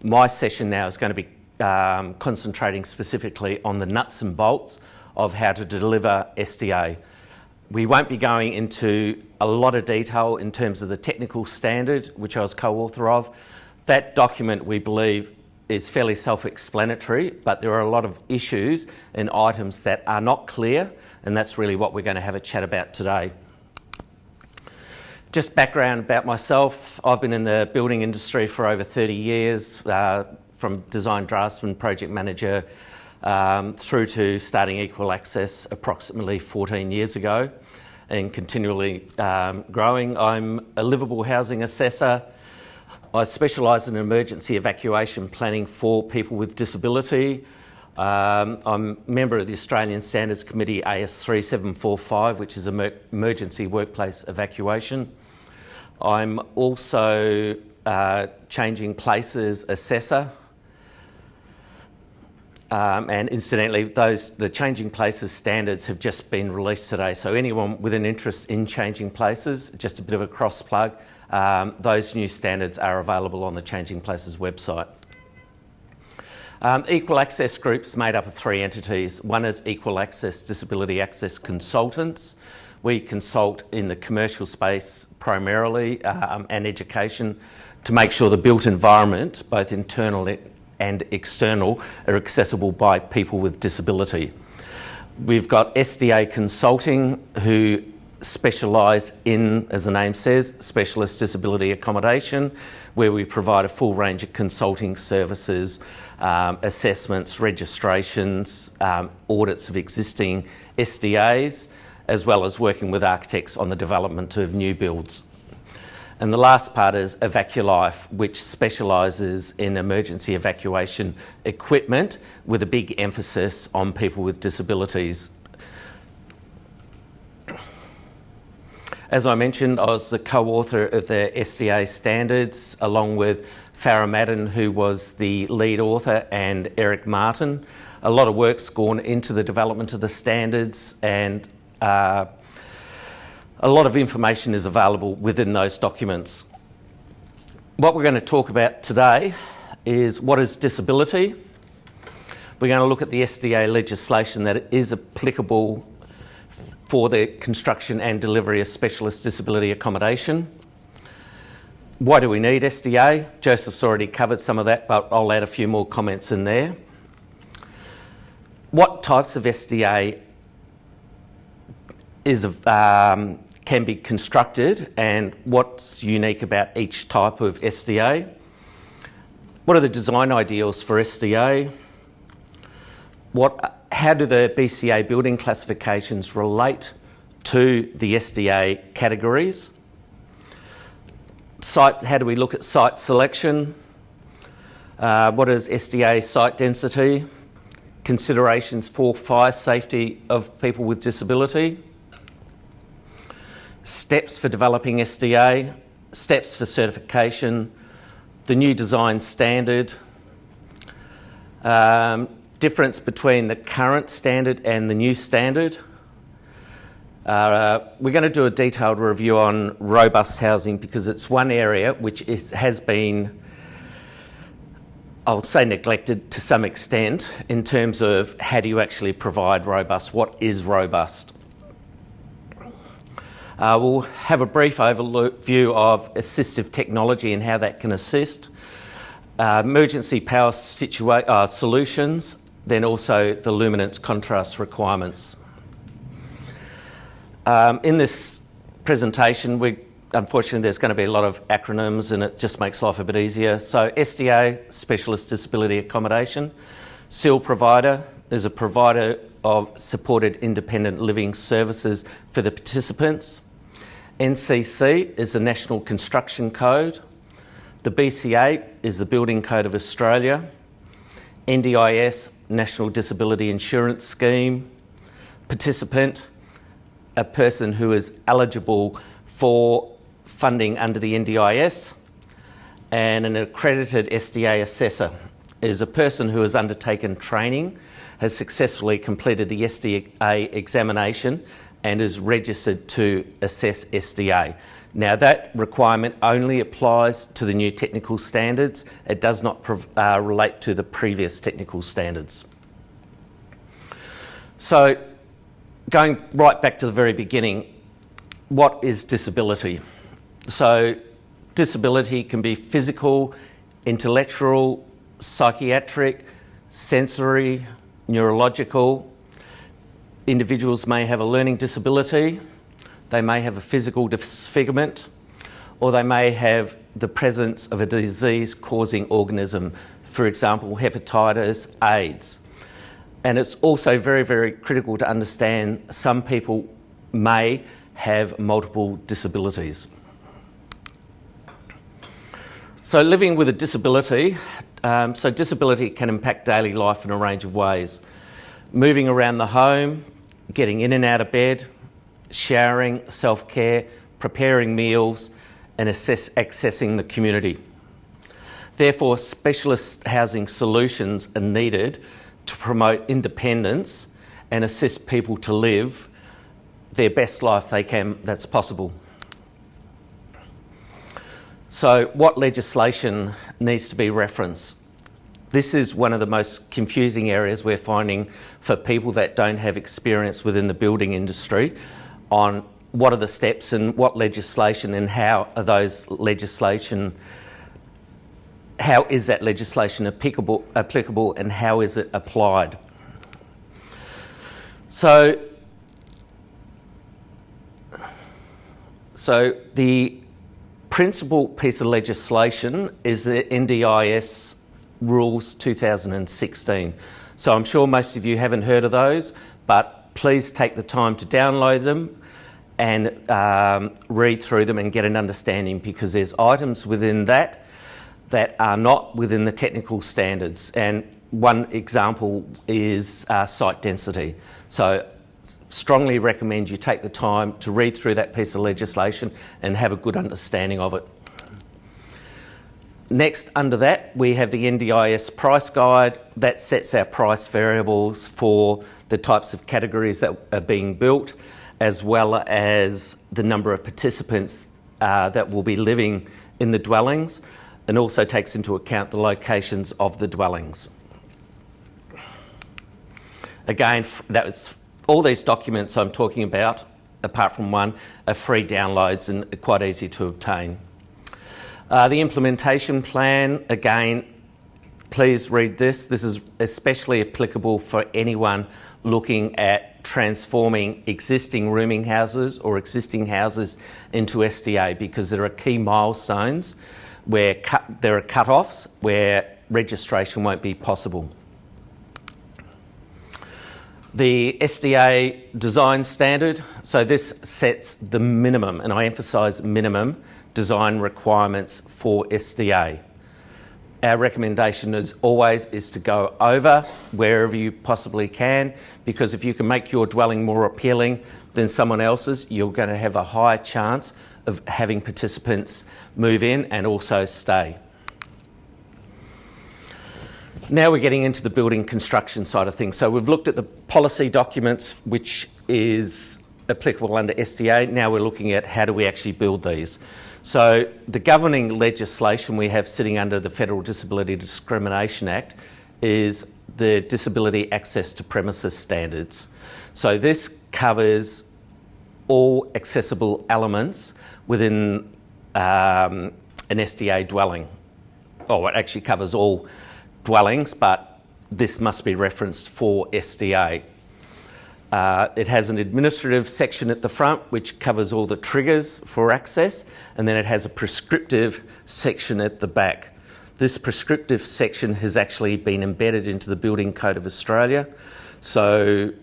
My session now is going to be concentrating specifically on the nuts and bolts of how to deliver SDA. We won't be going into a lot of detail in terms of the technical standard, which I was co-author of. That document, we believe, is fairly self-explanatory, but there are a lot of issues and items that are not clear, and that's really what we're going to have a chat about today. Just background about myself. I've been in the building industry for over 30 years, from design draftsman, project manager, through to starting Equal Access approximately 14 years ago, and continually growing. I'm a livable housing assessor. I specialise in emergency evacuation planning for people with disability. I'm a member of the Australian Standards Committee AS3745, which is emergency workplace evacuation. I'm also changing places assessor. And incidentally, the changing places standards have just been released today. So anyone with an interest in changing places, just a bit of a cross plug, those new standards are available on the Changing Places website. Equal Access Group's made up of three entities. One is Equal Access Disability Access Consultants. We consult in the commercial space primarily and education to make sure the built environment, both internal and external, are accessible by people with disability. We've got SDA Consulting, who specialise in, as the name says, Specialist Disability Accommodation, where we provide a full range of consulting services, assessments, registrations, audits of existing SDAs, as well as working with architects on the development of new builds. And the last part is EvacuLife, which specialises in emergency evacuation equipment with a big emphasis on people with disabilities. As I mentioned, I was the co-author of the SDA standards, along with Farah Madden, who was the lead author, and Eric Martin. A lot of work's gone into the development of the standards, and a lot of information is available within those documents. What we're going to talk about today is what is disability. We're going to look at the SDA legislation that is applicable for the construction and delivery of specialist disability accommodation. Why do we need SDA? Joseph's already covered some of that, but I'll add a few more comments in there. What types of SDA can be constructed, and what's unique about each type of SDA? What are the design ideals for SDA? How do the BCA Building Classifications relate to the SDA categories? How do we look at site selection? What is SDA site density? Considerations for fire safety of people with disability? Steps for developing SDA, steps for certification, the new design standard, difference between the current standard and the new standard. We're going to do a detailed review on robust housing because it's one area which has been, I would say, neglected to some extent in terms of how do you actually provide robust, what is robust. We'll have a brief overview of assistive technology and how that can assist, emergency power solutions, then also the luminance contrast requirements. In this presentation, unfortunately there's going to be a lot of acronyms and it just makes life a bit easier. So SDA, Specialist Disability Accommodation. SIL provider is a provider of supported independent living services for the participants. NCC is the National Construction Code. The BCA is the Building Code of Australia. NDIS, National Disability Insurance Scheme. Participant, a person who is eligible for funding under the NDIS. And an accredited SDA assessor is a person who has undertaken training, has successfully completed the SDA examination, and is registered to assess SDA. Now, that requirement only applies to the new technical standards. It does not relate to the previous technical standards. So, going right back to the very beginning, what is disability? So, disability can be physical, intellectual, psychiatric, sensory, neurological. Individuals may have a learning disability, they may have a physical disfigurement, or they may have the presence of a disease-causing organism, for example, hepatitis, AIDS. And it's also very, very critical to understand some people may have multiple disabilities. So living with a disability, disability can impact daily life in a range of ways. Moving around the home, getting in and out of bed, showering, self-care, preparing meals, and accessing the community. Therefore, specialist housing solutions are needed to promote independence and assist people to live their best life that's possible. So what legislation needs to be referenced? This is one of the most confusing areas we're finding for people that don't have experience within the building industry on what are the steps and what legislation and how is that legislation applicable and how is it applied? So the principal piece of legislation is the NDIS Rules 2016. So I'm sure most of you haven't heard of those, but please take the time to download them and read through them and get an understanding, because there's items within that are not within the technical standards. And one example is site density. So strongly recommend you take the time to read through that piece of legislation and have a good understanding of it. Next, under that, we have the NDIS price guide that sets our price variables for the types of categories that are being built, as well as the number of participants that will be living in the dwellings, and also takes into account the locations of the dwellings. Again, all these documents I'm talking about, apart from one, are free downloads and quite easy to obtain. The implementation plan, again, please read this. This is especially applicable for anyone looking at transforming existing rooming houses or existing houses into SDA, because there are key milestones where there are cut-offs where registration won't be possible. The SDA Design Standard, so this sets the minimum, and I emphasise minimum, design requirements for SDA. Our recommendation is always to go over wherever you possibly can, because if you can make your dwelling more appealing than someone else's, you're going to have a higher chance of having participants move in and also stay. Now we're getting into the building construction side of things. So we've looked at the policy documents, which is applicable under SDA. Now we're looking at how do we actually build these. So the governing legislation we have sitting under the Federal Disability Discrimination Act is the Disability Access to Premises Standards. So this covers all accessible elements within an SDA dwelling. Oh, it actually covers all dwellings, but this must be referenced for SDA. It has an administrative section at the front which covers all the triggers for access, and then it has a prescriptive section at the back. This prescriptive section has actually been embedded into the Building Code of Australia. So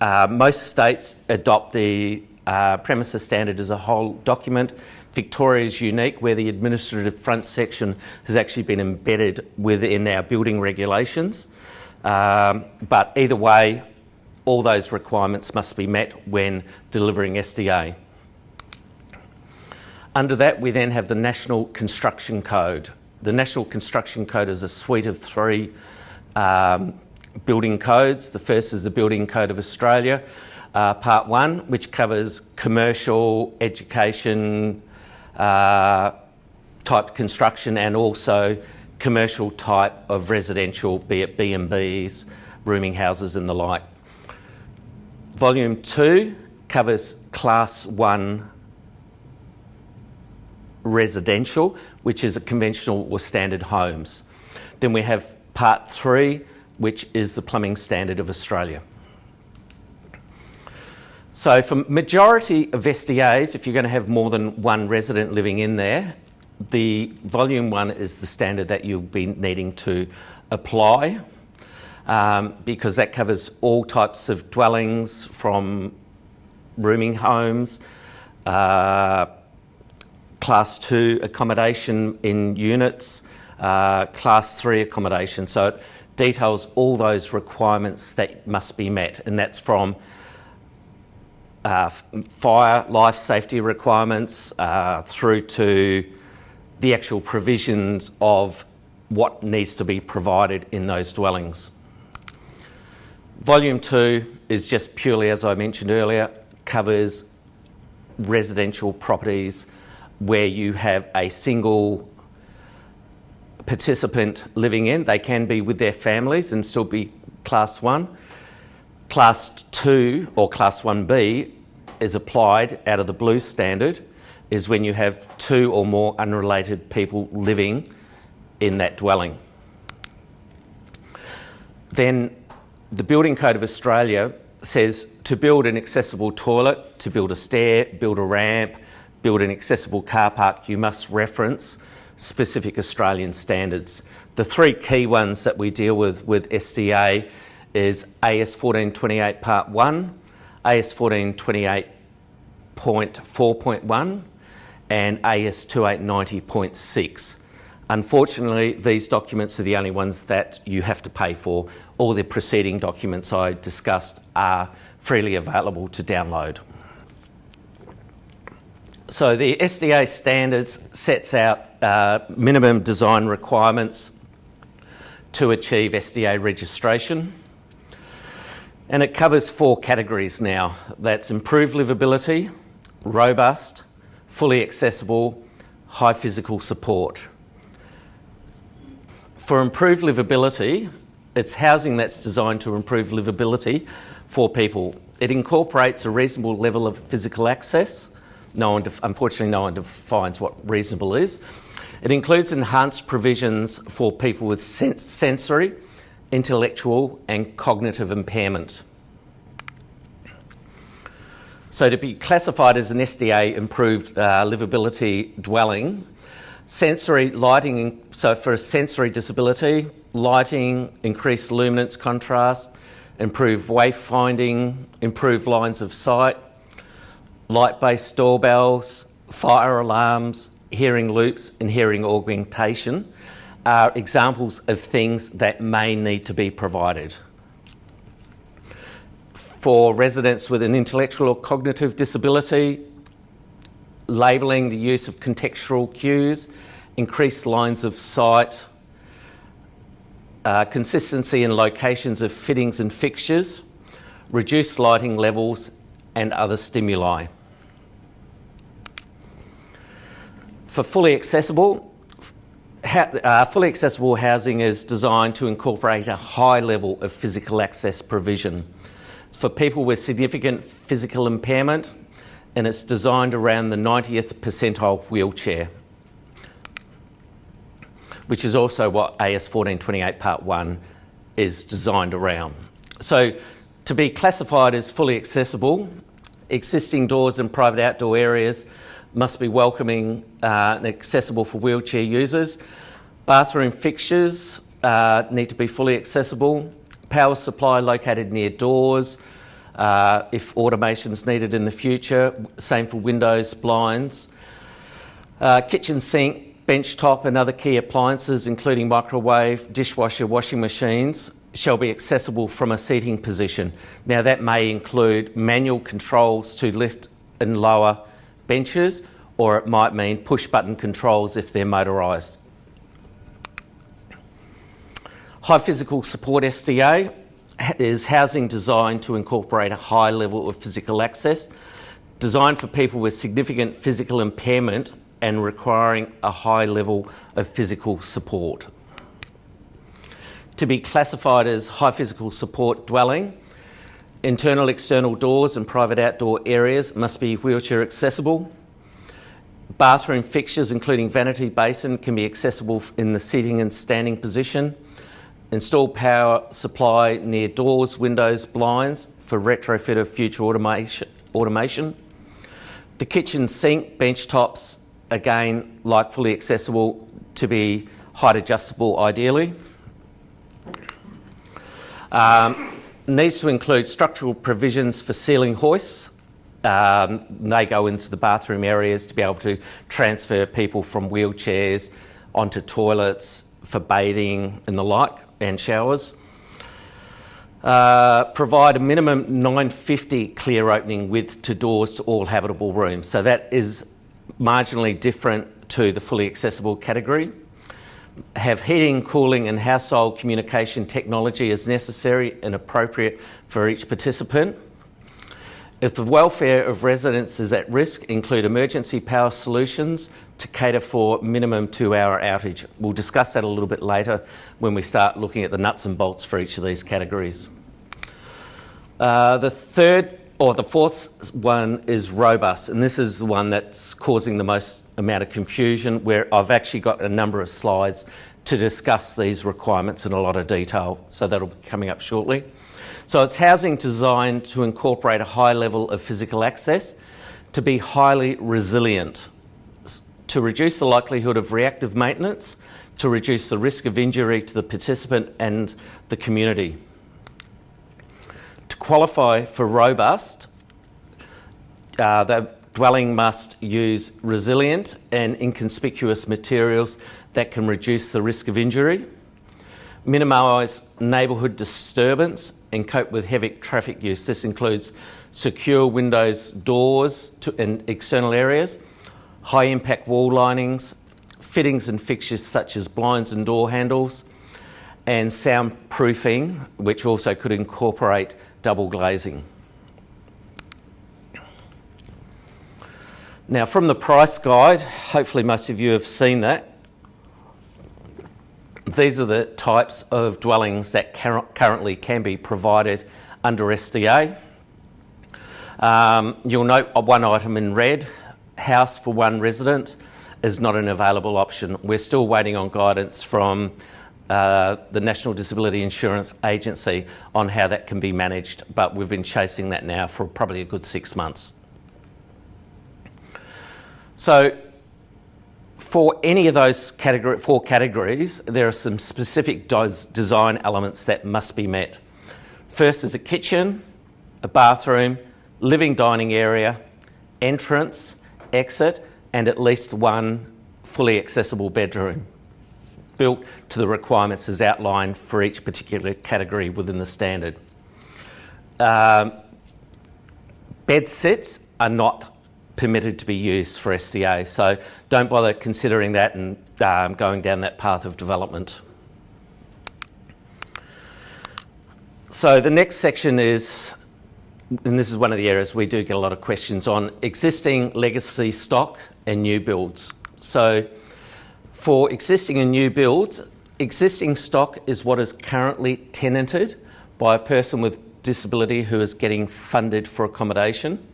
most states adopt the premises standard as a whole document. Victoria is unique, where the administrative front section has actually been embedded within our building regulations. But either way, all those requirements must be met when delivering SDA. Under that, we then have the National Construction Code. The National Construction Code is a suite of three building codes. The first is the Building Code of Australia, Part 1, which covers commercial, education, type construction, and also commercial type of residential, be it B&Bs, rooming houses and the like. Volume 2 covers Class 1 residential, which is a conventional or standard homes. Then we have Part 3, which is the plumbing standard of Australia. So for majority of SDAs, if you're going to have more than one resident living in there, the Volume 1 is the standard that you'll be needing to apply, because that covers all types of dwellings, from rooming homes, Class 2 accommodation in units, Class 3 accommodation. So it details all those requirements that must be met, and that's from fire, life safety requirements, through to the actual provisions of what needs to be provided in those dwellings. Volume 2 is just purely, as I mentioned earlier, covers residential properties where you have a single participant living in. They can be with their families and still be Class 1. Class 2 or Class 1B is applied out of the blue standard, is when you have 2 or more unrelated people living in that dwelling. Then the Building Code of Australia says to build an accessible toilet, to build a stair, build a ramp, build an accessible car park, you must reference specific Australian standards. The 3 key ones that we deal with SDA is AS 1428 Part 1, AS 1428.4.1 and AS 2890.6. Unfortunately, these documents are the only ones that you have to pay for. All the preceding documents I discussed are freely available to download. So the SDA standards sets out minimum design requirements to achieve SDA registration. And it covers 4 categories now. That's improved livability, robust, fully accessible, high physical support. For improved livability, it's housing that's designed to improve livability for people. It incorporates a reasonable level of physical access. Unfortunately, no one defines what reasonable is. It includes enhanced provisions for people with sensory, intellectual and cognitive impairment. So to be classified as an SDA improved livability dwelling, sensory lighting, so for a sensory disability, lighting, increased luminance contrast, improved wayfinding, improved lines of sight, light-based doorbells, fire alarms, hearing loops and hearing augmentation are examples of things that may need to be provided. For residents with an intellectual or cognitive disability, labelling, the use of contextual cues, increased lines of sight, consistency in locations of fittings and fixtures, reduced lighting levels and other stimuli. For fully accessible housing is designed to incorporate a high level of physical access provision. It's for people with significant physical impairment, and it's designed around the 90th percentile wheelchair, which is also what AS 1428 Part 1 is designed around. So to be classified as fully accessible, existing doors and private outdoor areas must be welcoming and accessible for wheelchair users. Bathroom fixtures need to be fully accessible. Power supply located near doors, if automation is needed in the future. Same for windows, blinds. Kitchen sink, bench top and other key appliances, including microwave, dishwasher, washing machines, shall be accessible from a seating position. Now that may include manual controls to lift and lower benches, or it might mean push button controls if they're motorised. High physical support SDA is housing designed to incorporate a high level of physical access, designed for people with significant physical impairment and requiring a high level of physical support. To be classified as high physical support dwelling, internal external doors and private outdoor areas must be wheelchair accessible. Bathroom fixtures, including vanity basin, can be accessible in the sitting and standing position. Install power supply near doors, windows, blinds for retrofit of future automation. The kitchen sink, bench tops, again, like fully accessible, to be height adjustable ideally. Needs to include structural provisions for ceiling hoists. They go into the bathroom areas to be able to transfer people from wheelchairs onto toilets for bathing and the like, and showers. Provide a minimum 950 clear opening width to doors to all habitable rooms. So that is marginally different to the fully accessible category. Have heating, cooling and household communication technology as necessary and appropriate for each participant. If the welfare of residents is at risk, include emergency power solutions to cater for minimum 2-hour outage. We'll discuss that a little bit later when we start looking at the nuts and bolts for each of these categories. The fourth one is robust, and this is the one that's causing the most amount of confusion, where I've actually got a number of slides to discuss these requirements in a lot of detail, so that'll be coming up shortly. So it's housing designed to incorporate a high level of physical access, to be highly resilient, to reduce the likelihood of reactive maintenance, to reduce the risk of injury to the participant and the community. To qualify for robust, the dwelling must use resilient and inconspicuous materials that can reduce the risk of injury, minimise neighbourhood disturbance and cope with heavy traffic use. This includes secure windows, doors and external areas, high impact wall linings, fittings and fixtures such as blinds and door handles, and soundproofing, which also could incorporate double glazing. Now, from the price guide, hopefully most of you have seen that. These are the types of dwellings that currently can be provided under SDA. You'll note one item in red, house for one resident, is not an available option. We're still waiting on guidance from the National Disability Insurance Agency on how that can be managed, but we've been chasing that now for probably a good 6 months. So for any of those four categories, there are some specific design elements that must be met. First is a kitchen, a bathroom, living dining area, entrance, exit, and at least one fully accessible bedroom, built to the requirements as outlined for each particular category within the standard. Bed sets are not permitted to be used for SDA, so don't bother considering that and going down that path of development. So the next section is, and this is one of the areas we do get a lot of questions on, existing legacy stock and new builds. So for existing and new builds, existing stock is what is currently tenanted by a person with disability who is getting funded for accommodation.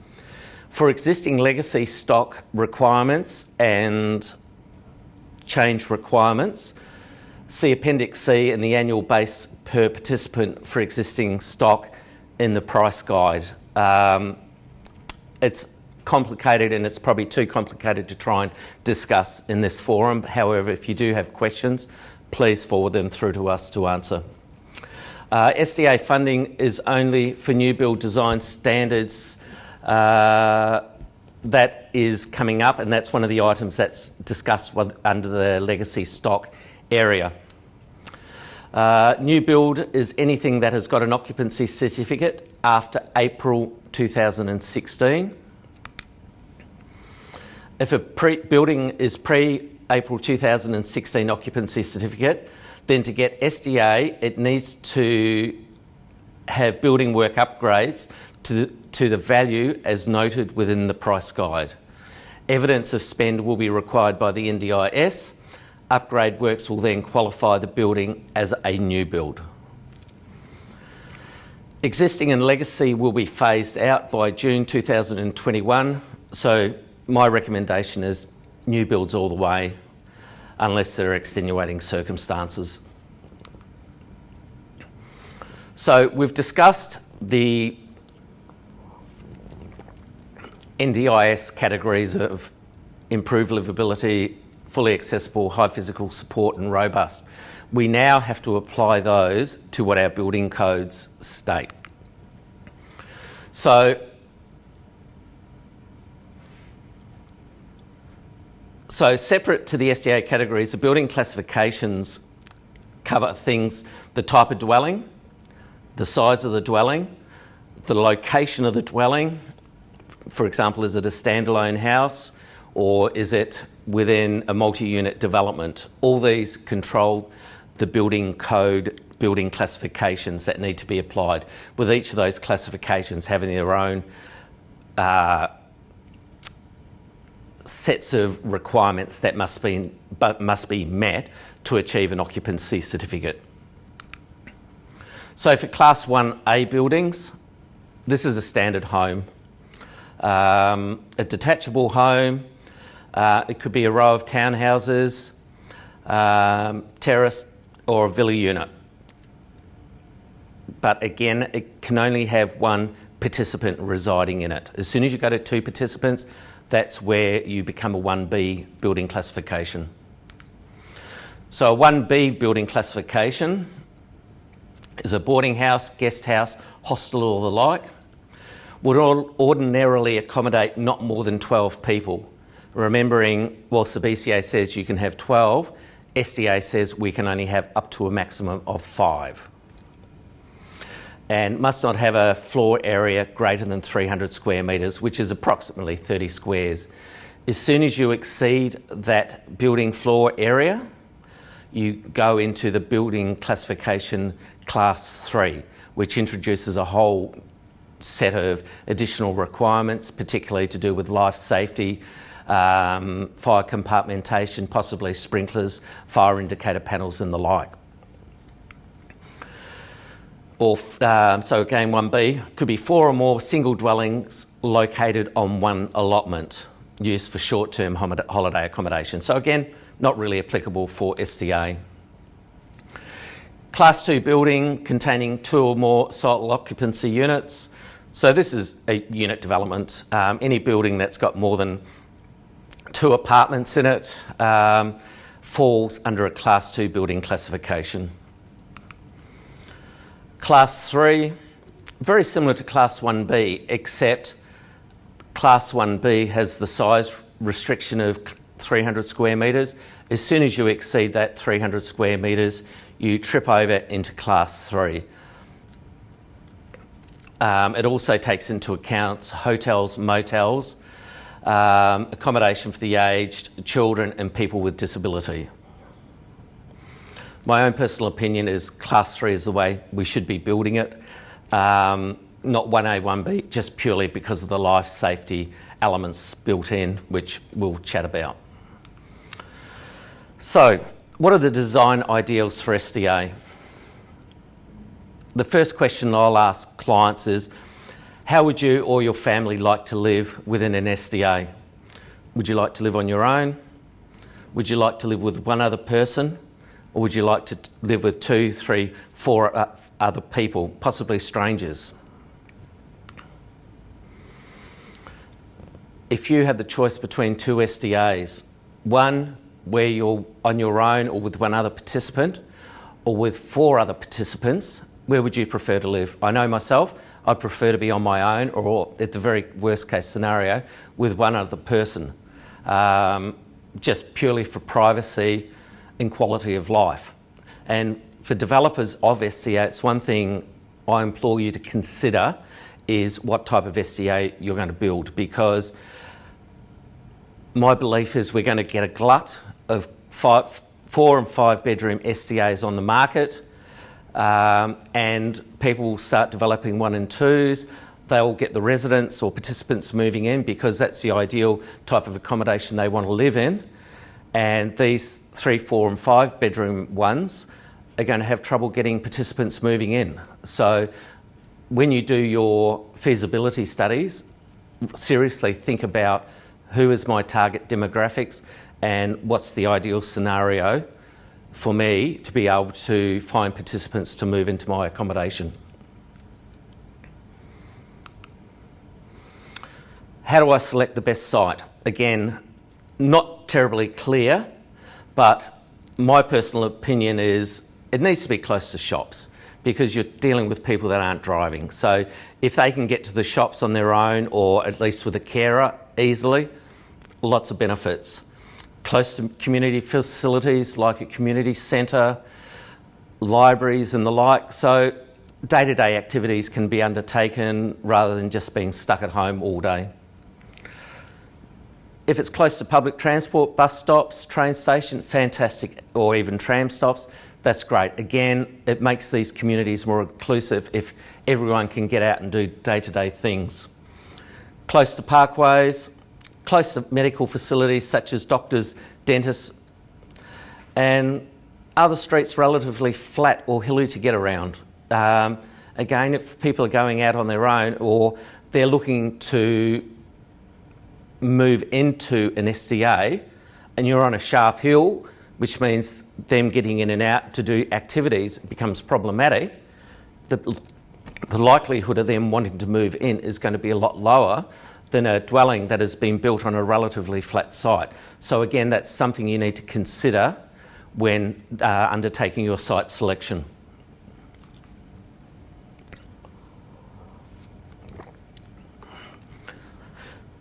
For existing legacy stock requirements and change requirements, see Appendix C and the annual base per participant for existing stock in the price guide. It's complicated, and it's probably too complicated to try and discuss in this forum. However, if you do have questions, please forward them through to us to answer. SDA funding is only for new build design standards. That is coming up, and that's one of the items that's discussed under the legacy stock area. New build is anything that has got an occupancy certificate after April 2016. If a building is pre-April 2016 occupancy certificate, then to get SDA, it needs to have building work upgrades to the value as noted within the price guide. Evidence of spend will be required by the NDIS. Upgrade works will then qualify the building as a new build. Existing and legacy will be phased out by June 2021, so my recommendation is new builds all the way, unless there are extenuating circumstances. So we've discussed the NDIS categories of improved livability, fully accessible, high physical support and robust. We now have to apply those to what our building codes state. So separate to the SDA categories, the building classifications cover things, the type of dwelling, the size of the dwelling, the location of the dwelling. For example, is it a standalone house or is it within a multi-unit development? All these control the building code, building classifications that need to be applied, with each of those classifications having their own sets of requirements that must be met to achieve an occupancy certificate. So for Class 1A buildings, this is a standard home. A detachable home, it could be a row of townhouses, terrace or a villa unit. But again, it can only have one participant residing in it. As soon as you go to 2 participants, that's where you become a 1B building classification. So a 1B building classification is a boarding house, guest house, hostel or the like. Would ordinarily accommodate not more than 12 people. Remembering, whilst the BCA says you can have 12, SDA says we can only have up to a maximum of 5. And must not have a floor area greater than 300 square metres, which is approximately 30 squares. As soon as you exceed that building floor area, you go into the building classification Class 3, which introduces a whole set of additional requirements, particularly to do with life safety, fire compartmentation, possibly sprinklers, fire indicator panels and the like. So again, 1B could be 4 or more single dwellings located on one allotment used for short-term holiday accommodation. So again, not really applicable for SDA. Class 2 building containing 2 or more sole occupancy units. So this is a unit development. Any building that's got more than 2 apartments in it falls under a Class 2 building classification. Class 3, very similar to Class 1B, except Class 1B has the size restriction of 300 square metres. As soon as you exceed that 300 square metres, you trip over into Class 3. It also takes into account hotels, motels, accommodation for the aged, children and people with disability. My own personal opinion is Class 3 is the way we should be building it, not 1A, 1B, just purely because of the life safety elements built in, which we'll chat about. So, what are the design ideals for SDA? The first question I'll ask clients is, how would you or your family like to live within an SDA? Would you like to live on your own? Would you like to live with one other person? Or would you like to live with 2, 3, 4 other people, possibly strangers? If you had the choice between 2 SDAs, one where you're on your own or with one other participant, or with 4 other participants, where would you prefer to live? I know myself, I'd prefer to be on my own, or at the very worst case scenario, with one other person, just purely for privacy and quality of life. And for developers of SDA, it's one thing I implore you to consider is what type of SDA you're going to build, because my belief is we're going to get a glut of 4 and 5 bedroom SDAs on the market, and people will start developing 1 and 2s. they'll get the residents or participants moving in because that's the ideal type of accommodation they want to live in. And these 3, 4 and 5 bedroom ones are going to have trouble getting participants moving in. So when you do your feasibility studies, seriously think about who is my target demographics and what's the ideal scenario for me to be able to find participants to move into my accommodation. How do I select the best site? Again, not terribly clear, but my personal opinion is it needs to be close to shops because you're dealing with people that aren't driving. So if they can get to the shops on their own or at least with a carer easily, lots of benefits. Close to community facilities like a community centre, libraries and the like. So day-to-day activities can be undertaken rather than just being stuck at home all day. If it's close to public transport, bus stops, train station, fantastic, or even tram stops, that's great. Again, it makes these communities more inclusive if everyone can get out and do day-to-day things. Close to parkways, close to medical facilities such as doctors, dentists, and other streets relatively flat or hilly to get around. Again, if people are going out on their own or they're looking to move into an SDA and you're on a sharp hill, which means them getting in and out to do activities becomes problematic, the likelihood of them wanting to move in is going to be a lot lower than a dwelling that has been built on a relatively flat site. So again, that's something you need to consider when undertaking your site selection.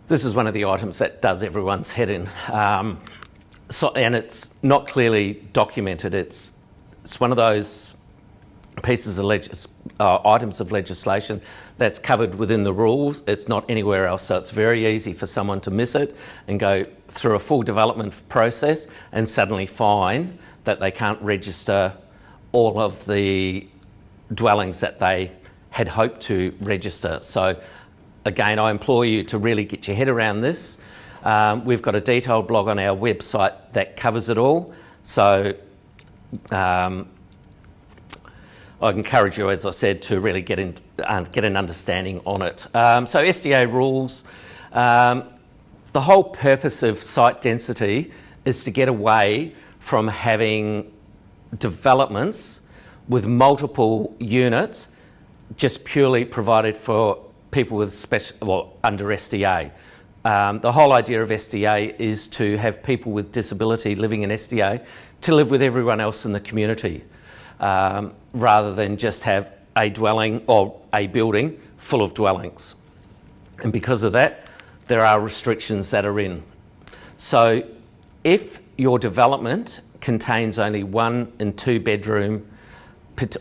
This is one of the items that does everyone's head in. And it's not clearly documented. It's one of those pieces of items of legislation that's covered within the rules. It's not anywhere else, so it's very easy for someone to miss it and go through a full development process and suddenly find that they can't register all of the dwellings that they had hoped to register. So again, I implore you to really get your head around this. We've got a detailed blog on our website that covers it all. So I encourage you, as I said, to really get an understanding on it. So SDA rules, the whole purpose of site density is to get away from having developments with multiple units just purely provided for people with under SDA. The whole idea of SDA is to have people with disability living in SDA to live with everyone else in the community, rather than just have a dwelling or a building full of dwellings. And because of that, there are restrictions that are in. So if your development contains only 1 and 2 bedroom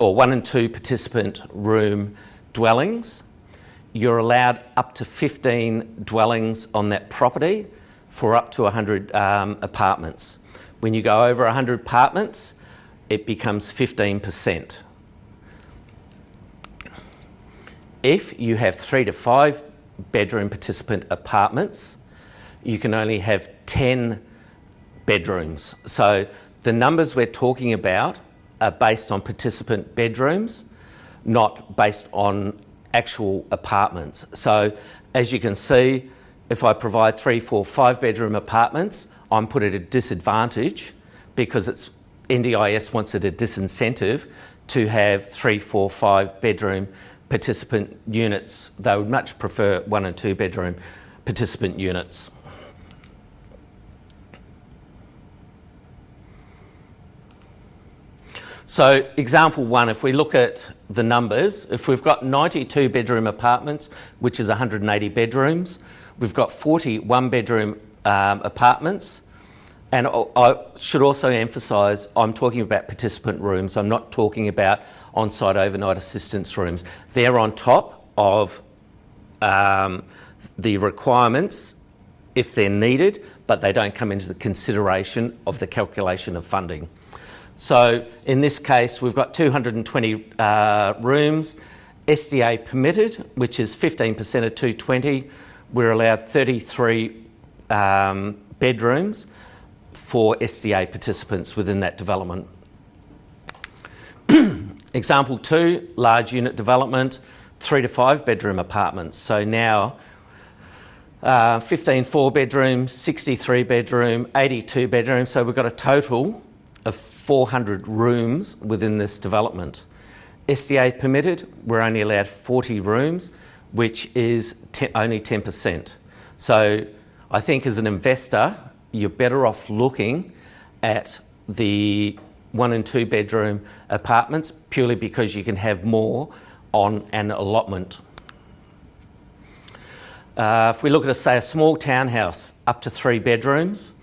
or 1 and 2 participant room dwellings, you're allowed up to 15 dwellings on that property for up to 100 apartments. When you go over 100 apartments, it becomes 15%. If you have 3 to 5 bedroom participant apartments, you can only have 10 bedrooms. So the numbers we're talking about are based on participant bedrooms, not based on actual apartments. So as you can see, if I provide 3, 4, 5 bedroom apartments, I'm put at a disadvantage because it's NDIS wants it a disincentive to have 3, 4, 5 bedroom participant units. They would much prefer 1 and 2 bedroom participant units. So example 1, if we look at the numbers, if we've got 92 bedroom apartments, which is 180 bedrooms, we've got 40 one-bedroom apartments, and I should also emphasise I'm talking about participant rooms. I'm not talking about on-site overnight assistance rooms. They're on top of the requirements if they're needed, but they don't come into the consideration of the calculation of funding. So in this case, we've got 220 rooms SDA permitted, which is 15% of 220, we're allowed 33 bedrooms for SDA participants within that development. Example 2, large unit development, 3 to 5 bedroom apartments. So now 15 4 bedroom, 63 bedroom, 82 bedroom. So we've got a total of 400 rooms within this development. SDA permitted, we're only allowed 40 rooms, which is only 10%. So I think as an investor, you're better off looking at the 1 and 2 bedroom apartments purely because you can have more on an allotment. If we look at, say, a small townhouse up to 3 bedrooms,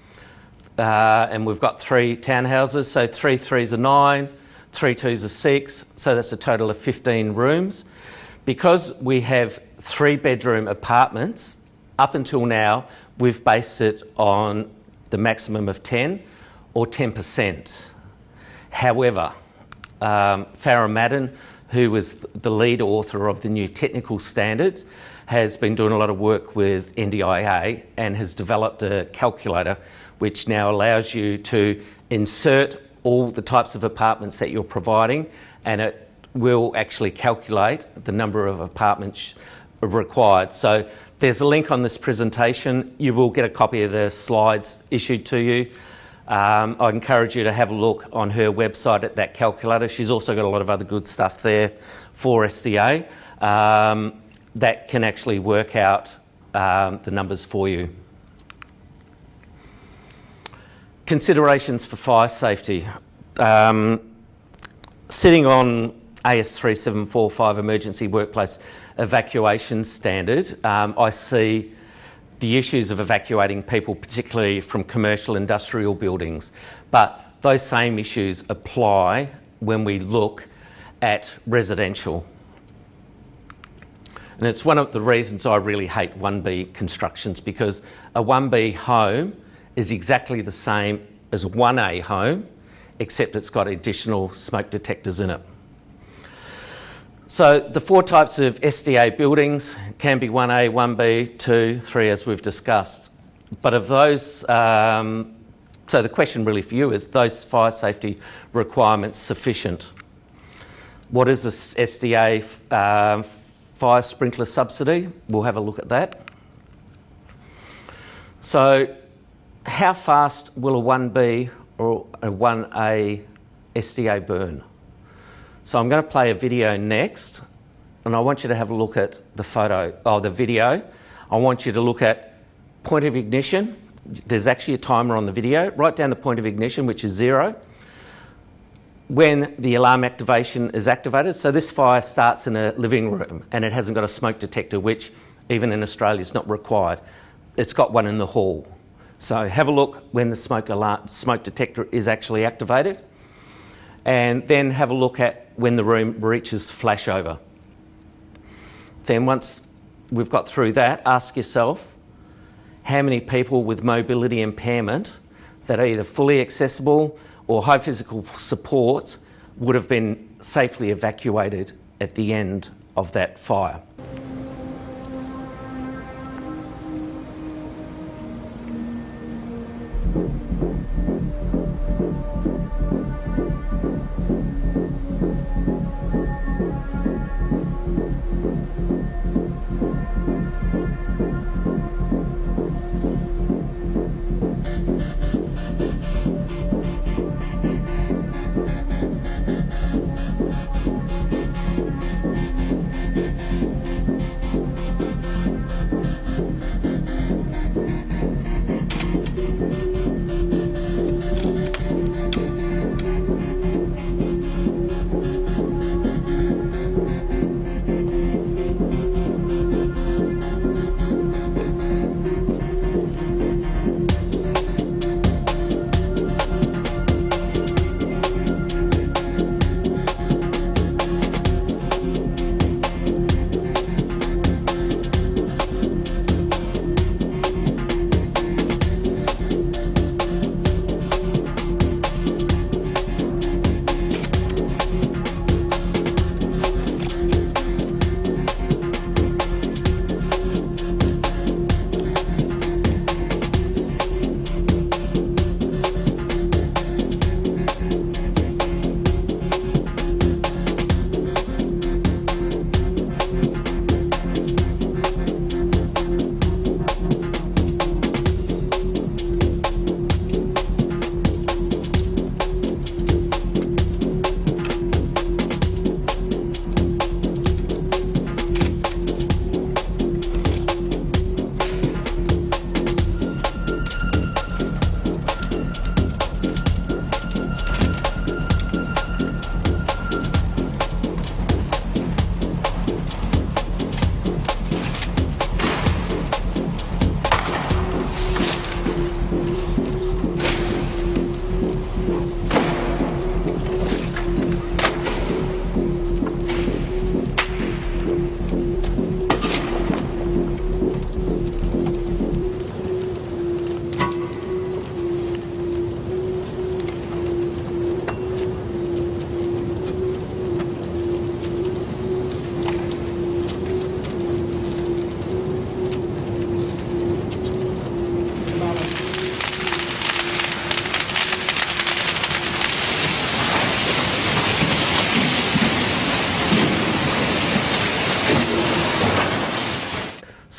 and we've got 3 townhouses, so 3 3s are 9, 3 2s are 6, so that's a total of 15 rooms. Because we have 3 bedroom apartments, up until now, we've based it on the maximum of 10 or 10%. However, Farah Madden, who was the lead author of the new technical standards, has been doing a lot of work with NDIA and has developed a calculator which now allows you to insert all the types of apartments that you're providing, and it will actually calculate the number of apartments required. So there's a link on this presentation. You will get a copy of the slides issued to you. I encourage you to have a look on her website at that calculator. She's also got a lot of other good stuff there for SDA that can actually work out the numbers for you. Considerations for fire safety. Sitting on AS 3745 Emergency Workplace Evacuation Standard, I see the issues of evacuating people, particularly from commercial industrial buildings. But those same issues apply when we look at residential. And it's one of the reasons I really hate 1B constructions, because a 1B home is exactly the same as a 1A home, except it's got additional smoke detectors in it. So the 4 types of SDA buildings can be 1A, 1B, 2, 3, as we've discussed. But of those, so the question really for you is, those fire safety requirements sufficient? What is this SDA fire sprinkler subsidy? We'll have a look at that. So how fast will a 1B or a 1A SDA burn? So I'm going to play a video next, and I want you to have a look at the video. I want you to look at point of ignition. There's actually a timer on the video. Write down the point of ignition, which is 0. When the alarm activation is activated, so this fire starts in a living room and it hasn't got a smoke detector, which even in Australia is not required. It's got one in the hall. So have a look when the smoke detector is actually activated, and then have a look at when the room reaches flashover. Then once we've got through that, ask yourself how many people with mobility impairment that are either fully accessible or high physical support would have been safely evacuated at the end of that fire.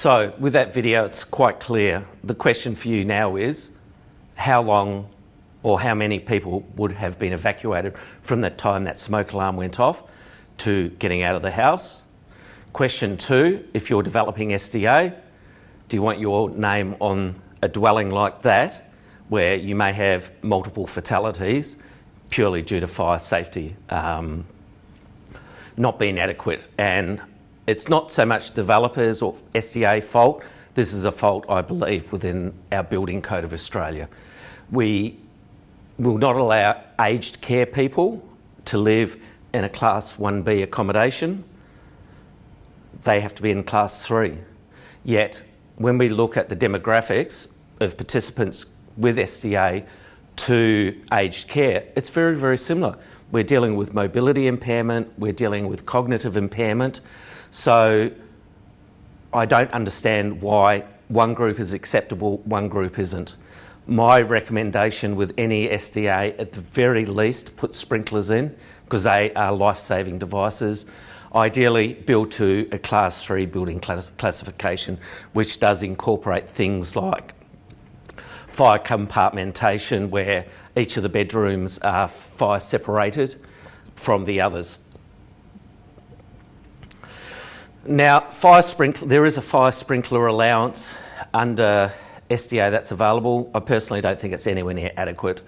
So with that video, it's quite clear. The question for you now is, how long or how many people would have been evacuated from the time that smoke alarm went off to getting out of the house? Question 2, if you're developing SDA, do you want your name on a dwelling like that, where you may have multiple fatalities purely due to fire safety not being adequate? And it's not so much developers or SDA fault. This is a fault, I believe, within our Building Code of Australia. We will not allow aged care people to live in a Class 1B accommodation. They have to be in Class 3. Yet, when we look at the demographics of participants with SDA to aged care, it's very, very similar. We're dealing with mobility impairment, we're dealing with cognitive impairment. So I don't understand why one group is acceptable, one group isn't. My recommendation with any SDA, at the very least, put sprinklers in, because they are life-saving devices. Ideally, build to a Class 3 building classification, which does incorporate things like fire compartmentation, where each of the bedrooms are fire separated from the others. Now, there is a fire sprinkler allowance under SDA that's available. I personally don't think it's anywhere near adequate.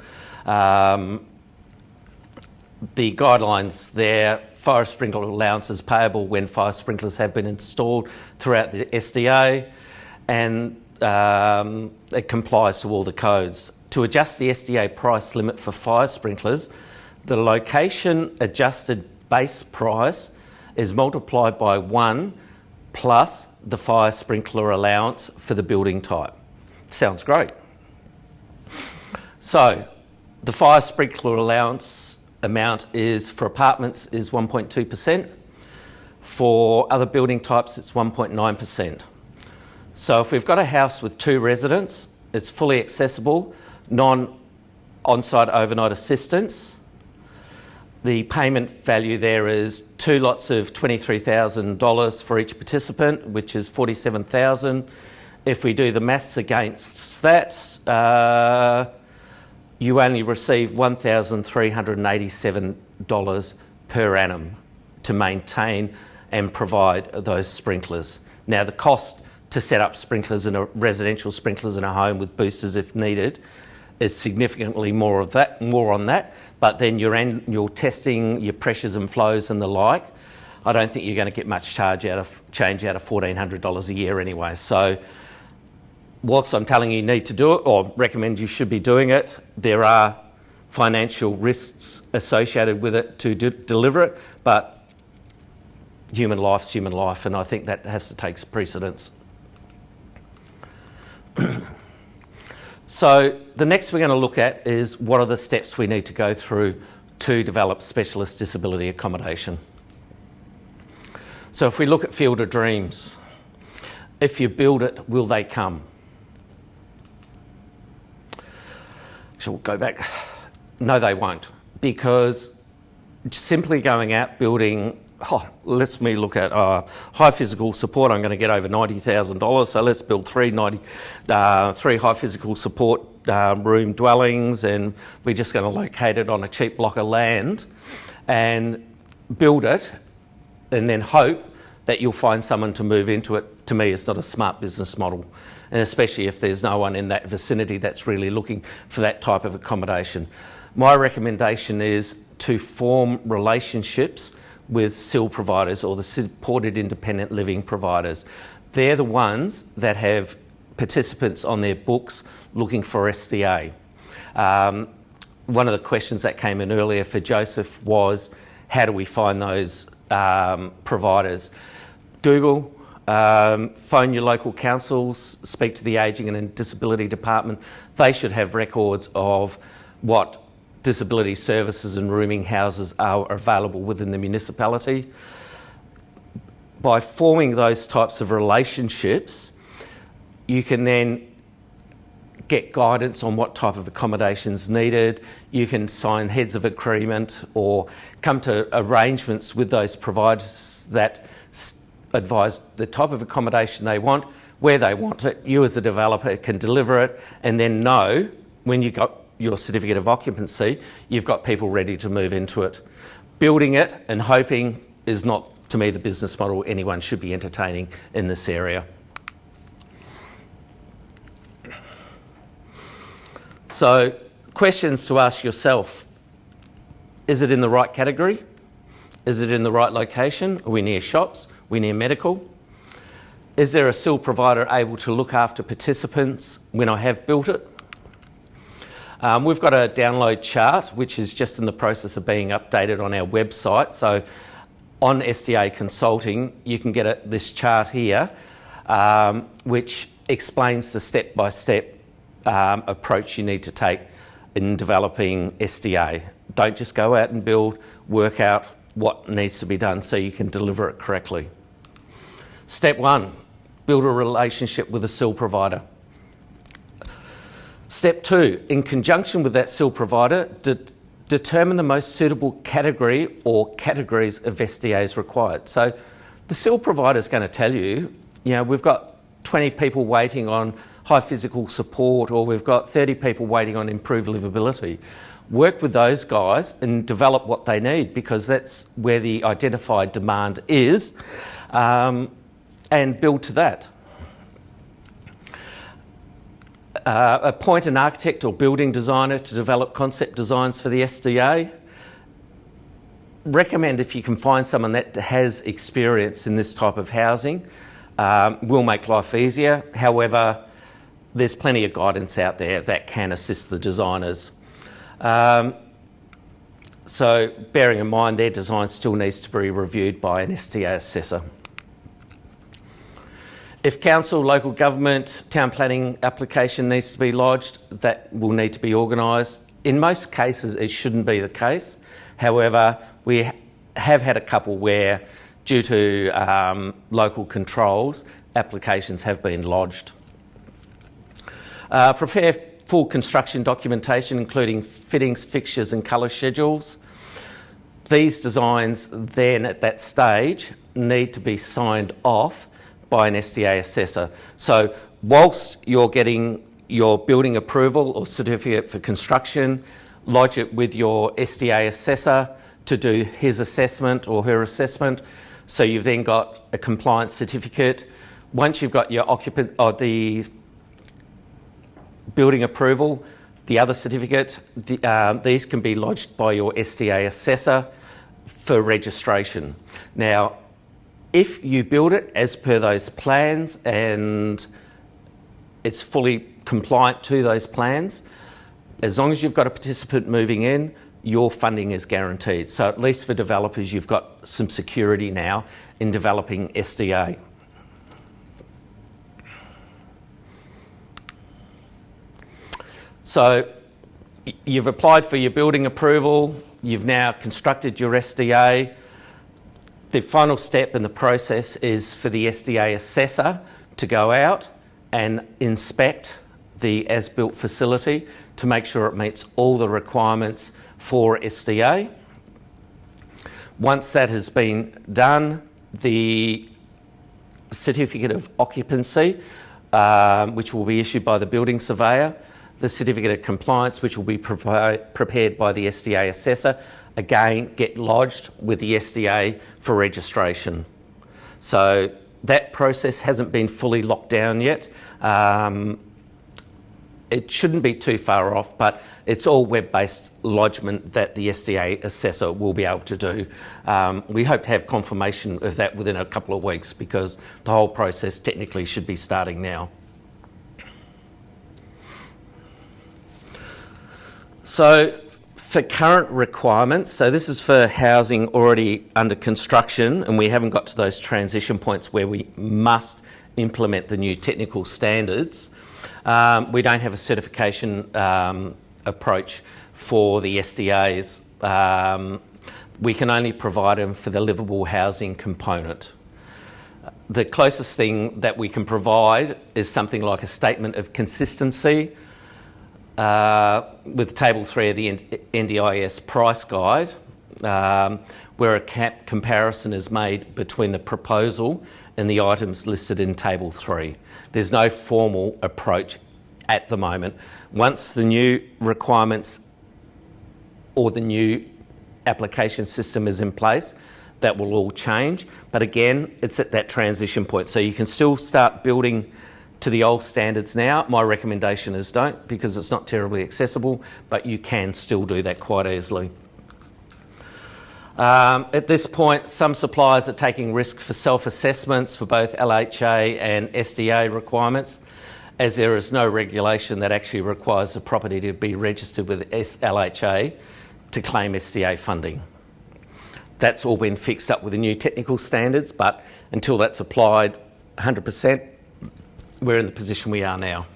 The guidelines there, fire sprinkler allowance is payable when fire sprinklers have been installed throughout the SDA, and it complies to all the codes. To adjust the SDA price limit for fire sprinklers, the location adjusted base price is multiplied by 1 plus the fire sprinkler allowance for the building type. Sounds great. So the fire sprinkler allowance amount is for apartments is 1.2%. For other building types, it's 1.9%. So if we've got a house with 2 residents, it's fully accessible, non-on-site overnight assistance. The payment value there is 2 lots of $23,000 for each participant, which is $47,000. If we do the maths against that, you only receive $1,387 per annum to maintain and provide those sprinklers. Now, the cost to set up residential sprinklers in a home with boosters if needed is significantly more on that, but then your testing, your pressures and flows and the like, I don't think you're going to get much change out of $1,400 a year anyway. So whilst I'm telling you need to do it, or recommend you should be doing it, there are financial risks associated with it to deliver it, but human life's human life, and I think that has to take precedence. So the next we're going to look at is what are the steps we need to go through to develop specialist disability accommodation. So if we look at Field of Dreams, if you build it, will they come? So we'll go back. No, they won't, because simply going out building, let's look at high physical support. I'm going to get over $90,000, so let's build three high physical support room dwellings, and we're just going to locate it on a cheap block of land and build it, and then hope that you'll find someone to move into it. To me, it's not a smart business model, and especially if there's no one in that vicinity that's really looking for that type of accommodation. My recommendation is to form relationships with SIL providers, or the supported independent living providers. They're the ones that have participants on their books looking for SDA. One of the questions that came in earlier for Joseph was, how do we find those providers? Google, phone your local councils, speak to the Ageing and Disability Department. They should have records of what disability services and rooming houses are available within the municipality. By forming those types of relationships, you can then get guidance on what type of accommodation is needed. You can sign heads of agreement or come to arrangements with those providers that advise the type of accommodation they want, where they want it. You as a developer can deliver it and then know when you got your certificate of occupancy, you've got people ready to move into it. Building it and hoping is not, to me, the business model anyone should be entertaining in this area. So, questions to ask yourself. Is it in the right category? Is it in the right location? Are we near shops? Are we near medical? Is there a SIL provider able to look after participants when I have built it? We've got a download chart which is just in the process of being updated on our website. So on SDA Consulting, you can get this chart here which explains the step-by-step approach you need to take in developing SDA. Don't just go out and build, work out what needs to be done so you can deliver it correctly. Step 1, build a relationship with a SIL provider. Step 2, in conjunction with that SIL provider, determine the most suitable category or categories of SDAs required. So the SIL provider is going to tell you, we've got 20 people waiting on high physical support, or we've got 30 people waiting on improved livability. Work with those guys and develop what they need, because that's where the identified demand is, and build to that. Appoint an architect or building designer to develop concept designs for the SDA. Recommend, if you can find someone that has experience in this type of housing, will make life easier. However, there's plenty of guidance out there that can assist the designers. So bearing in mind their design still needs to be reviewed by an SDA assessor. If council, local government, town planning application needs to be lodged, that will need to be organised. In most cases, it shouldn't be the case. However, we have had a couple where, due to local controls, applications have been lodged. Prepare full construction documentation, including fittings, fixtures and colour schedules. These designs then, at that stage, need to be signed off by an SDA assessor. So whilst you're getting your building approval or certificate for construction, lodge it with your SDA assessor to do his assessment or her assessment. So you've then got a compliance certificate. Once you've got your the building approval, the other certificate, these can be lodged by your SDA assessor for registration. Now, if you build it as per those plans and it's fully compliant to those plans, as long as you've got a participant moving in, your funding is guaranteed. So at least for developers, you've got some security now in developing SDA. So you've applied for your building approval, you've now constructed your SDA. The final step in the process is for the SDA assessor to go out and inspect the as-built facility to make sure it meets all the requirements for SDA. Once that has been done, the certificate of occupancy, which will be issued by the building surveyor, the certificate of compliance, which will be prepared by the SDA assessor, again get lodged with the SDA for registration. So that process hasn't been fully locked down yet. It shouldn't be too far off, but it's all web-based lodgement that the SDA assessor will be able to do. We hope to have confirmation of that within a couple of weeks, because the whole process technically should be starting now. So for current requirements, so this is for housing already under construction, and we haven't got to those transition points where we must implement the new technical standards. We don't have a certification approach for the SDAs. We can only provide them for the livable housing component. The closest thing that we can provide is something like a statement of consistency with Table 3 of the NDIS price guide, where a comparison is made between the proposal and the items listed in Table 3. There's no formal approach at the moment. Once the new requirements or the new application system is in place, that will all change. But again, it's at that transition point. So you can still start building to the old standards now. My recommendation is don't, because it's not terribly accessible, but you can still do that quite easily. At this point, some suppliers are taking risk for self-assessments for both LHA and SDA requirements, as there is no regulation that actually requires the property to be registered with LHA to claim SDA funding. That's all been fixed up with the new technical standards, but until that's applied 100%, we're in the position we are now.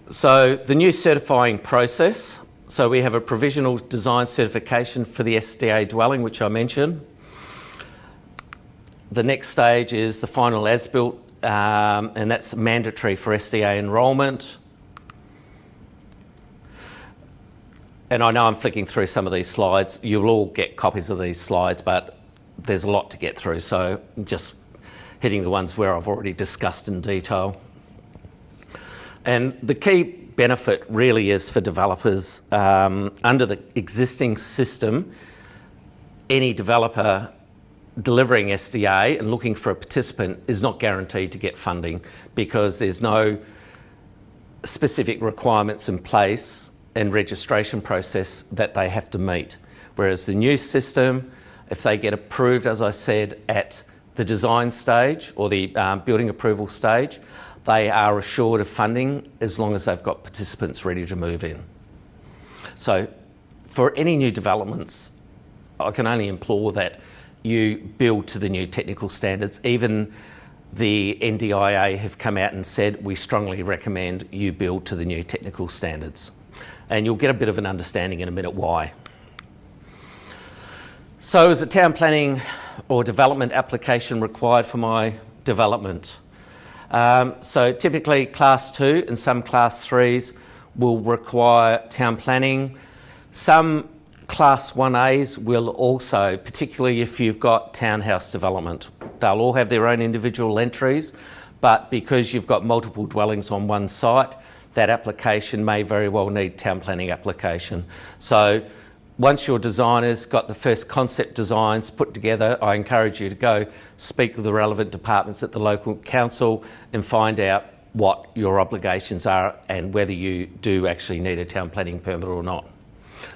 So the new certifying process. So we have a provisional design certification for the SDA dwelling, which I mentioned. The next stage is the final as-built, and that's mandatory for SDA enrolment. And I know I'm flicking through some of these slides. You'll all get copies of these slides, but there's a lot to get through, so I'm just hitting the ones where I've already discussed in detail. And the key benefit really is for developers. Under the existing system, any developer delivering SDA and looking for a participant is not guaranteed to get funding because there's no specific requirements in place and registration process that they have to meet. Whereas the new system, if they get approved, as I said, at the design stage or the building approval stage, they are assured of funding as long as they've got participants ready to move in. So for any new developments, I can only implore that you build to the new technical standards. Even the NDIA have come out and said, we strongly recommend you build to the new technical standards. And you'll get a bit of an understanding in a minute why. So is a town planning or development application required for my development? So typically Class 2 and some Class 3s will require town planning. Some Class 1As will also, particularly if you've got townhouse development. They'll all have their own individual entries, but because you've got multiple dwellings on one site, that application may very well need town planning application. So once your designer's got the first concept designs put together, I encourage you to go speak with the relevant departments at the local council and find out what your obligations are and whether you do actually need a town planning permit or not.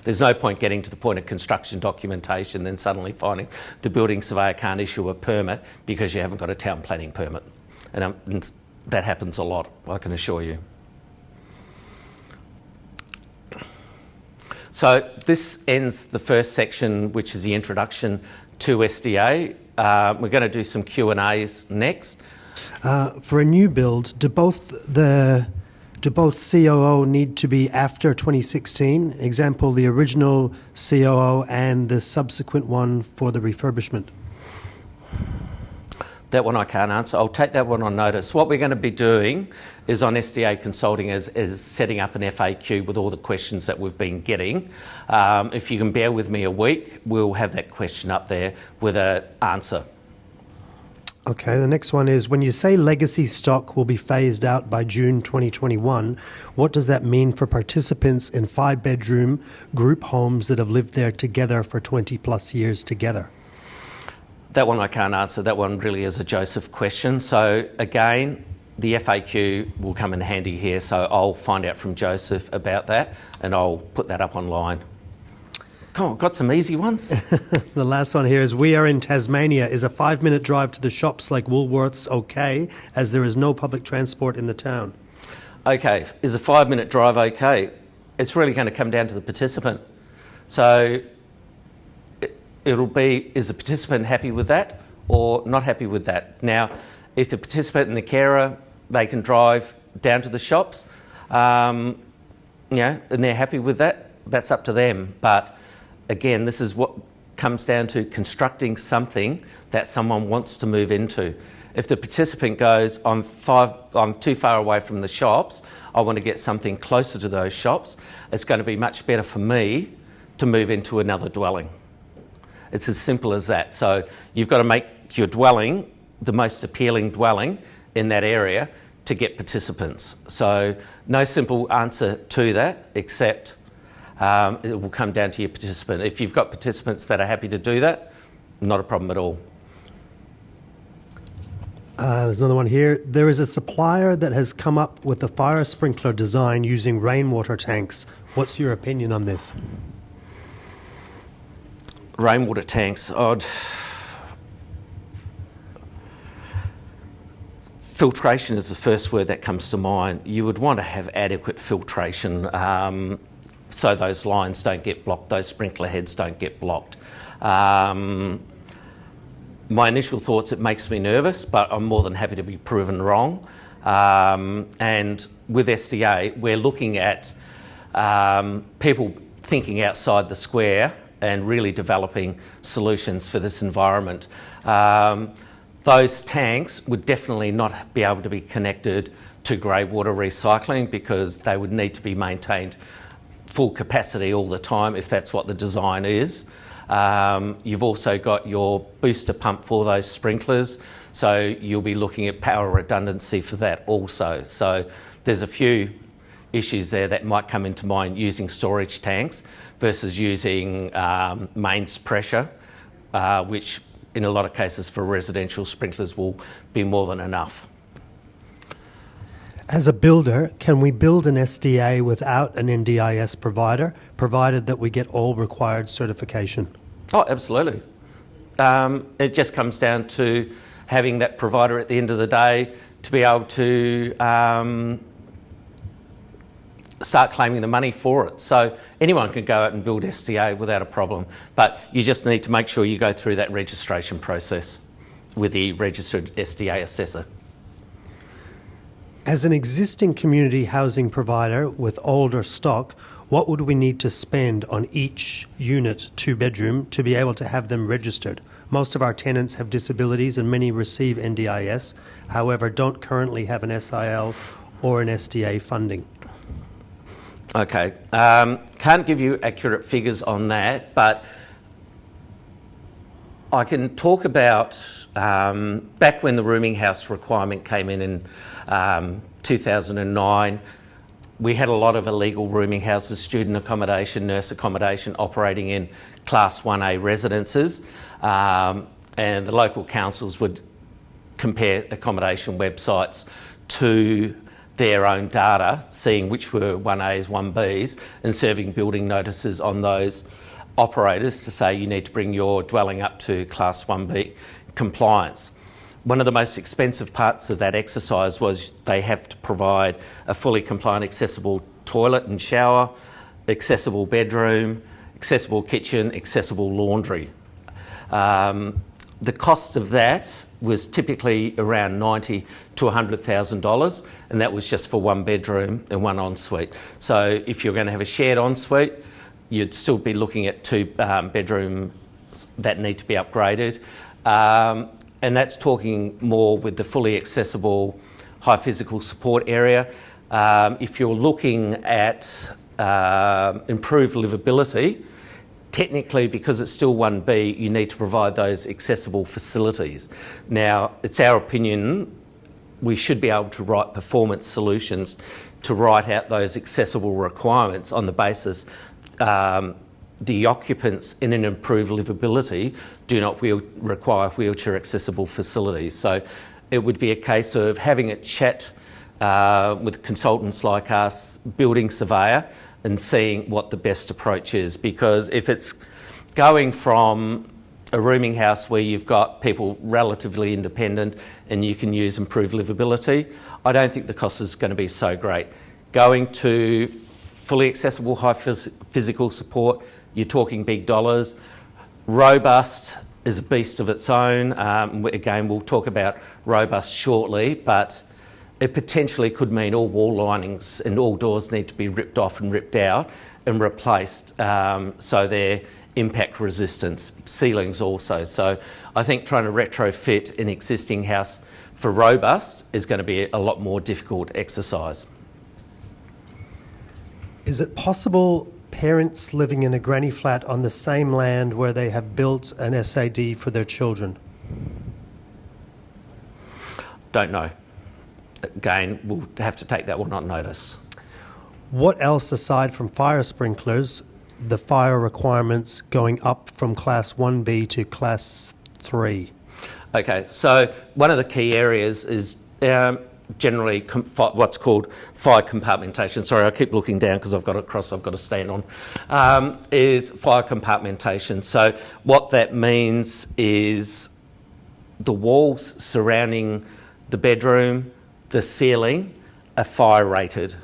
There's no point getting to the point of construction documentation then suddenly finding the building surveyor can't issue a permit because you haven't got a town planning permit. And that happens a lot, I can assure you. So this ends the first section, which is the introduction to SDA. We're going to do some Q&As next. For a new build, do both COO need to be after 2016? Example, the original COO and the subsequent one for the refurbishment. That one I can't answer. I'll take that one on notice. What we're going to be doing is on SDA Consulting is setting up an FAQ with all the questions that we've been getting. If you can bear with me a week, we'll have that question up there with an answer. Okay, the next one is, when you say legacy stock will be phased out by June 2021, what does that mean for participants in 5-bedroom group homes that have lived there together for 20 plus years together? That one I can't answer. That one really is a Joseph question. So again, the FAQ will come in handy here. So I'll find out from Joseph about that and I'll put that up online. Come on, got some easy ones. The last one here is, we are in Tasmania. Is a 5-minute drive to the shops like Woolworths okay, as there is no public transport in the town? Okay, is a 5-minute drive okay? It's really going to come down to the participant. So it'll be, is the participant happy with that or not happy with that? Now, if the participant and the carer, they can drive down to the shops, and they're happy with that, that's up to them. But again, this is what comes down to constructing something that someone wants to move into. If the participant goes, I'm too far away from the shops, I want to get something closer to those shops, it's going to be much better for me to move into another dwelling. It's as simple as that. So you've got to make your dwelling the most appealing dwelling in that area to get participants. So no simple answer to that, except it will come down to your participant. If you've got participants that are happy to do that, not a problem at all. There's another one here. There is a supplier that has come up with a fire sprinkler design using rainwater tanks. What's your opinion on this? Rainwater tanks, filtration is the first word that comes to mind. You would want to have adequate filtration so those lines don't get blocked, those sprinkler heads don't get blocked. My initial thoughts, it makes me nervous, but I'm more than happy to be proven wrong. And with SDA, we're looking at people thinking outside the square and really developing solutions for this environment. Those tanks would definitely not be able to be connected to grey water recycling because they would need to be maintained full capacity all the time if that's what the design is. You've also got your booster pump for those sprinklers, so you'll be looking at power redundancy for that also. So there's a few issues there that might come into mind using storage tanks versus using mains pressure, which in a lot of cases for residential sprinklers will be more than enough. As a builder, can we build an SDA without an NDIS provider, provided that we get all required certification? Oh, absolutely. It just comes down to having that provider at the end of the day to be able to start claiming the money for it. So anyone can go out and build SDA without a problem, but you just need to make sure you go through that registration process with the registered SDA assessor. As an existing community housing provider with older stock, what would we need to spend on each unit, 2-bedroom, to be able to have them registered? Most of our tenants have disabilities and many receive NDIS, however, don't currently have an SIL or an SDA funding. Okay, can't give you accurate figures on that, but I can talk about back when the rooming house requirement came in 2009, we had a lot of illegal rooming houses, student accommodation, nurse accommodation operating in Class 1A residences, and the local councils would compare accommodation websites to their own data, seeing which were 1As, 1Bs, and serving building notices on those operators to say you need to bring your dwelling up to Class 1B compliance. One of the most expensive parts of that exercise was they have to provide a fully compliant accessible toilet and shower, accessible bedroom, accessible kitchen, accessible laundry. The cost of that was typically around $90,000 to $100,000, and that was just for 1 bedroom and 1 ensuite. So if you're going to have a shared ensuite, you'd still be looking at 2 bedrooms that need to be upgraded. And that's talking more with the fully accessible high physical support area. If you're looking at improved livability, technically, because it's still 1B, you need to provide those accessible facilities. Now, it's our opinion we should be able to write performance solutions to write out those accessible requirements on the basis the occupants in an improved livability do not require wheelchair accessible facilities. So it would be a case of having a chat with consultants like us, building surveyor, and seeing what the best approach is. Because if it's going from a rooming house where you've got people relatively independent and you can use improved livability, I don't think the cost is going to be so great. Going to fully accessible high physical support, you're talking big dollars. Robust is a beast of its own. Again, we'll talk about robust shortly, but it potentially could mean all wall linings and all doors need to be ripped off and ripped out and replaced so they're impact resistance, ceilings also. So I think trying to retrofit an existing house for robust is going to be a lot more difficult exercise. Is it possible parents living in a granny flat on the same land where they have built an SAD for their children? Don't know. Again, we'll have to take that one on notice. What else, aside from fire sprinklers, the fire requirements going up from Class 1B to Class 3? Okay, so one of the key areas is generally what's called fire compartmentation. Sorry, I keep looking down because I've got a cross I've got to stand on. Is fire compartmentation. So what that means is the walls surrounding the bedroom, the ceiling are fire rated.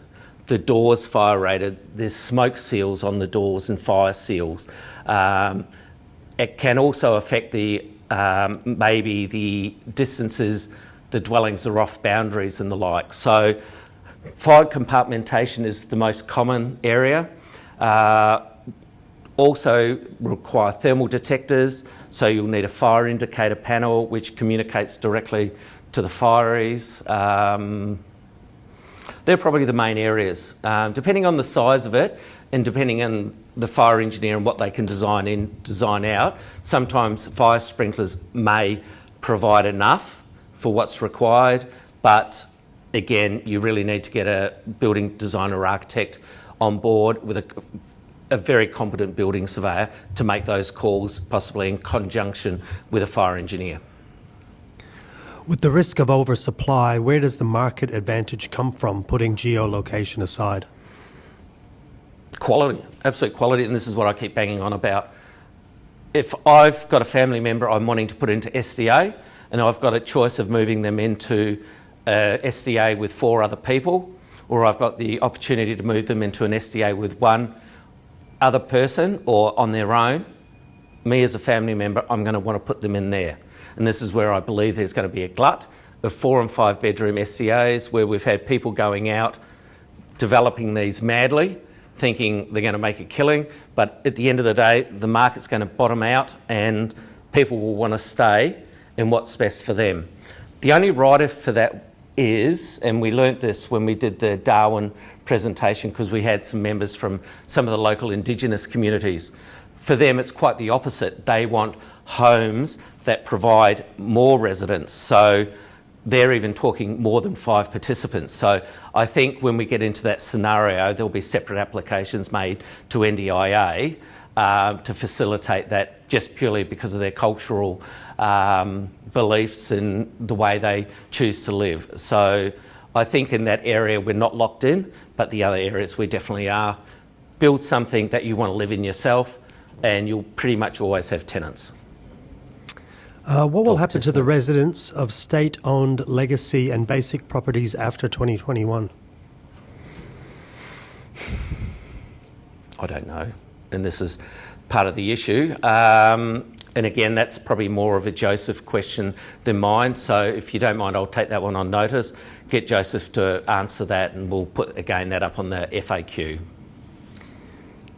The doors fire rated. There's smoke seals on the doors and fire seals. It can also affect the maybe the distances the dwellings are off boundaries and the like. So fire compartmentation is the most common area. Also require thermal detectors, so you'll need a fire indicator panel which communicates directly to the fireys. They're probably the main areas. Depending on the size of it and depending on the fire engineer and what they can design out, sometimes fire sprinklers may provide enough for what's required, but again, you really need to get a building designer or architect on board with a very competent building surveyor to make those calls, possibly in conjunction with a fire engineer. With the risk of oversupply, where does the market advantage come from, putting geolocation aside? Quality, absolute quality, and this is what I keep banging on about. If I've got a family member I'm wanting to put into SDA, and I've got a choice of moving them into SDA with 4 other people, or I've got the opportunity to move them into an SDA with 1 other person or on their own, me as a family member, I'm going to want to put them in there. And this is where I believe there's going to be a glut of 4 and 5 bedroom SDAs where we've had people going out, developing these madly, thinking they're going to make a killing, but at the end of the day, the market's going to bottom out and people will want to stay in what's best for them. The only write-off for that is, and we learnt this when we did the Darwin presentation because we had some members from some of the local Indigenous communities. For them, it's quite the opposite. They want homes that provide more residents. So they're even talking more than 5 participants. So I think when we get into that scenario, there'll be separate applications made to NDIA to facilitate that just purely because of their cultural beliefs and the way they choose to live. So I think in that area we're not locked in, but the other areas we definitely are. Build something that you want to live in yourself and you'll pretty much always have tenants. What will happen to the residents of state-owned legacy and basic properties after 2021? I don't know, and this is part of the issue. And again, that's probably more of a Joseph question than mine. So if you don't mind, I'll take that one on notice, get Joseph to answer that, and we'll put, again, that up on the FAQ.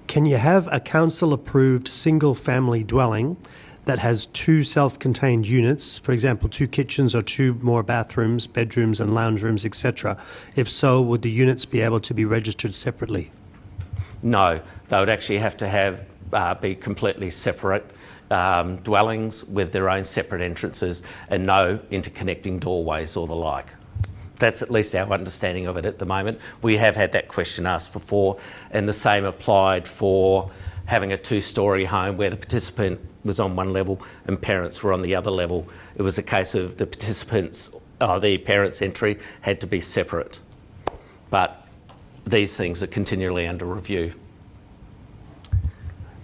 Can you have a council-approved single-family dwelling that has 2 self-contained units, for example, 2 kitchens or 2 more bathrooms, bedrooms and lounge rooms, etc.? If so, would the units be able to be registered separately? No, they would actually have to be completely separate dwellings with their own separate entrances and no interconnecting doorways or the like. That's at least our understanding of it at the moment. We have had that question asked before, and the same applied for having a 2-storey home where the participant was on one level and parents were on the other level. It was a case of the parents' entry had to be separate. But these things are continually under review.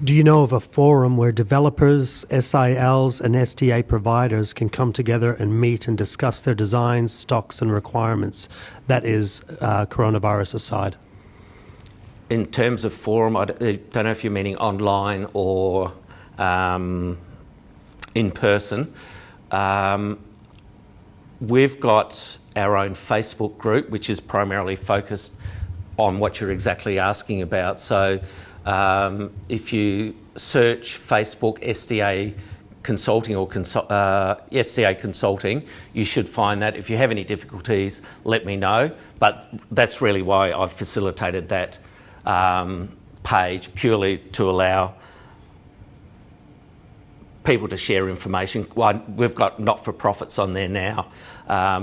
Do you know of a forum where developers, SILs and SDA providers can come together and meet and discuss their designs, stocks and requirements? That is, coronavirus aside. In terms of forum, I don't know if you're meaning online or in person. We've got our own Facebook group, which is primarily focused on what you're exactly asking about. So if you search Facebook SDA Consulting or SDA Consulting, you should find that. If you have any difficulties, let me know. But that's really why I've facilitated that page purely to allow people to share information. We've got not-for-profits on there now.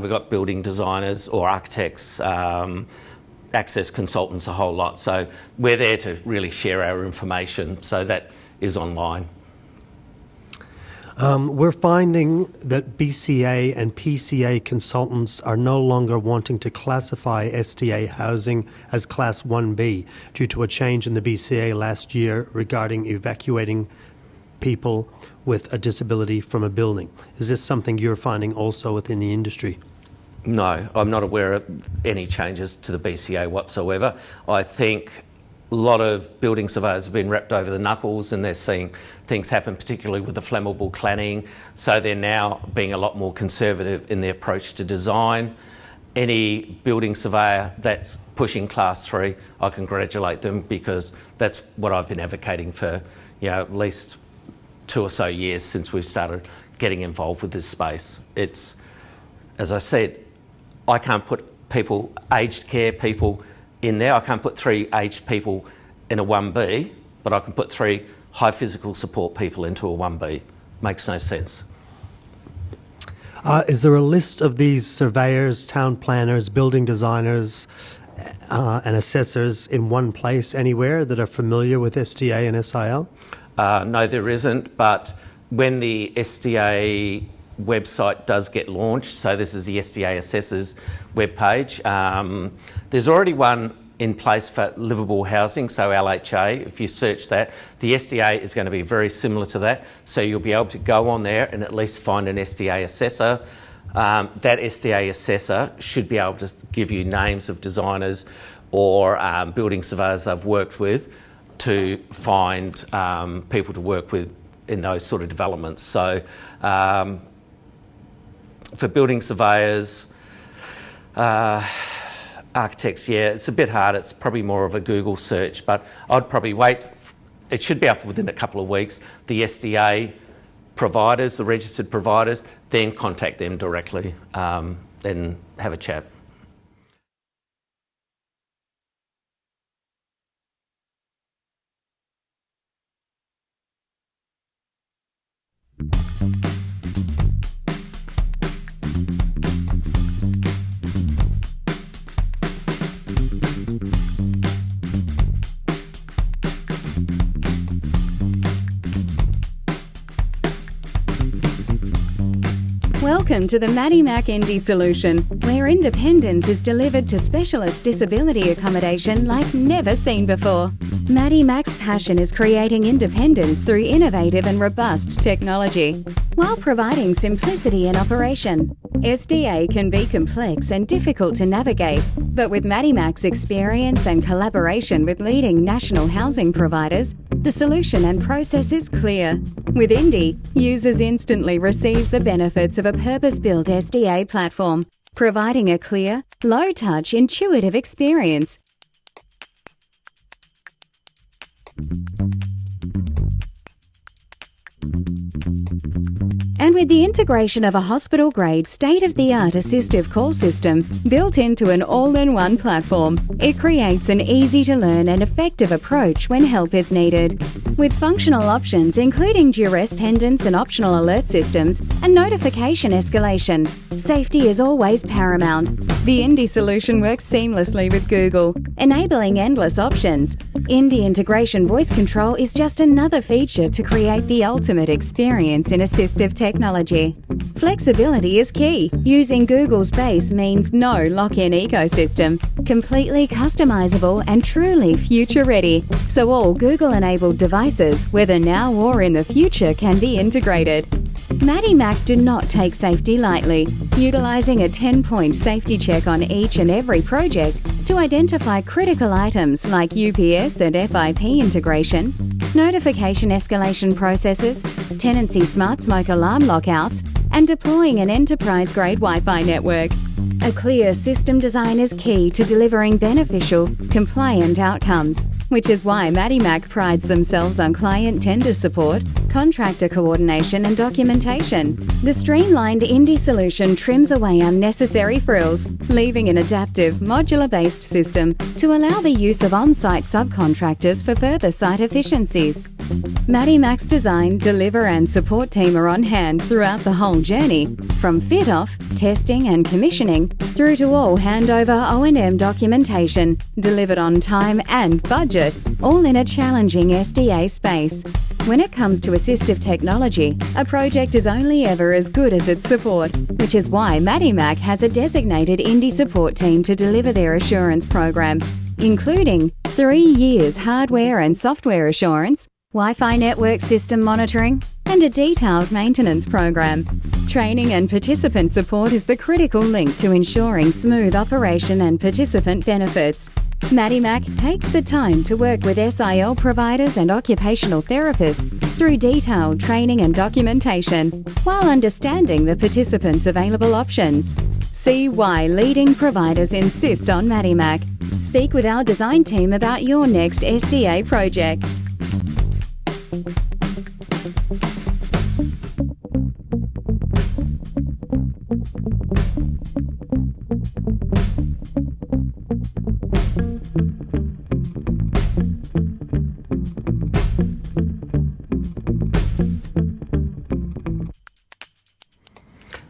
We've got building designers or architects, access consultants, a whole lot. So we're there to really share our information. So that is online. We're finding that BCA and PCA consultants are no longer wanting to classify SDA housing as Class 1B due to a change in the BCA last year regarding evacuating people with a disability from a building. Is this something you're finding also within the industry? No, I'm not aware of any changes to the BCA whatsoever. I think a lot of building surveyors have been wrapped over the knuckles and they're seeing things happen, particularly with the flammable cladding. So they're now being a lot more conservative in their approach to design. Any building surveyor that's pushing Class 3, I congratulate them, because that's what I've been advocating for, at least 2 or so years since we've started getting involved with this space. It's, as I said, I can't put people, aged care people, in there. I can't put 3 aged people in a 1B, but I can put 3 high physical support people into a 1B. Makes no sense. Is there a list of these surveyors, town planners, building designers, and assessors in one place anywhere that are familiar with SDA and SIL? No, there isn't, but when the SDA website does get launched, so this is the SDA Assessors webpage, there's already one in place for livable housing, so LHA. If you search that, the SDA is going to be very similar to that, so you'll be able to go on there and at least find an SDA assessor. That SDA assessor should be able to give you names of designers or building surveyors they've worked with to find people to work with in those sort of developments. So for building surveyors, architects, it's a bit hard. It's probably more of a Google search, but I'd probably wait. It should be up within a couple of weeks. The SDA providers, the registered providers, then contact them directly, then have a chat. Welcome to the Maddie Mac Indie Solution, where independence is delivered to specialist disability accommodation like never seen before. Maddie Mac's passion is creating independence through innovative and robust technology, while providing simplicity in operation. SDA can be complex and difficult to navigate, but with Maddie Mac's experience and collaboration with leading national housing providers, the solution and process is clear. With Indie, users instantly receive the benefits of a purpose-built SDA platform, providing a clear, low-touch, intuitive experience. And with the integration of a hospital-grade, state-of-the-art assistive call system built into an all-in-one platform, it creates an easy-to-learn and effective approach when help is needed. With functional options including duress pendants and optional alert systems and notification escalation, safety is always paramount. The Indie solution works seamlessly with Google, enabling endless options. Indie integration voice control is just another feature to create the ultimate experience in assistive technology. Flexibility is key. Using Google's base means no lock-in ecosystem, completely customizable and truly future-ready, so all Google-enabled devices, whether now or in the future, can be integrated. Maddie Mac do not take safety lightly, utilising a 10-point safety check on each and every project to identify critical items like UPS and FIP integration, notification escalation processes, tenancy smart smoke alarm lockouts, and deploying an enterprise-grade Wi-Fi network. A clear system design is key to delivering beneficial, compliant outcomes. which is why Mac prides themselves on client tender support, contractor coordination and documentation. The streamlined Indie solution trims away unnecessary frills, leaving an adaptive, modular-based system to allow the use of on-site subcontractors for further site efficiencies. Mac's design, deliver and support team are on hand throughout the whole journey, from fit-off, testing and commissioning, through to all handover O&M documentation, delivered on time and budget, all in a challenging SDA space. When it comes to assistive technology, a project is only ever as good as its support, which is why Mac has a designated Indie support team to deliver their assurance program, including 3 years hardware and software assurance, Wi-Fi network system monitoring, and a detailed maintenance program. Training and participant support is the critical link to ensuring smooth operation and participant benefits. Mac takes the time to work with SIL providers and occupational therapists through detailed training and documentation, while understanding the participants' available options. See why leading providers insist on Mac. Speak with our design team about your next SDA project.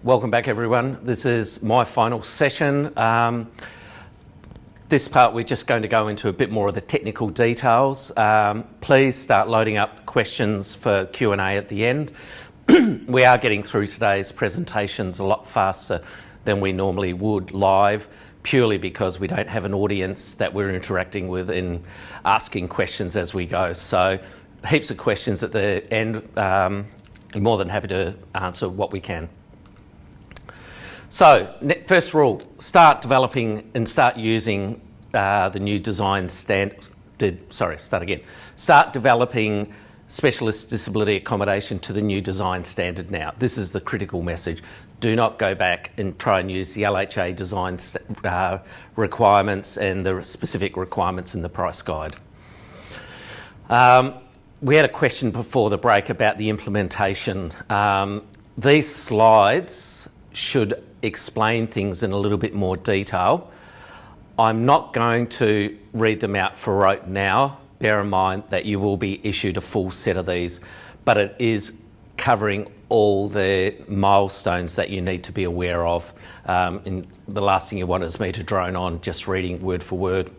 Welcome back, everyone. This is my final session. This part we're just going to go into a bit more of the technical details. Please start loading up questions for Q&A at the end. We are getting through today's presentations a lot faster than we normally would live, purely because we don't have an audience that we're interacting with and asking questions as we go. So heaps of questions at the end. I'm more than happy to answer what we can. So, first rule, start developing and start using the new design standard. Start developing specialist disability accommodation to the new design standard now. This is the critical message. Do not go back and try and use the LHA design requirements and the specific requirements in the price guide. We had a question before the break about the implementation. These slides should explain things in a little bit more detail. I'm not going to read them out for rote now. Bear in mind that you will be issued a full set of these, but it is covering all the milestones that you need to be aware of. And the last thing you want is me to drone on just reading word for word.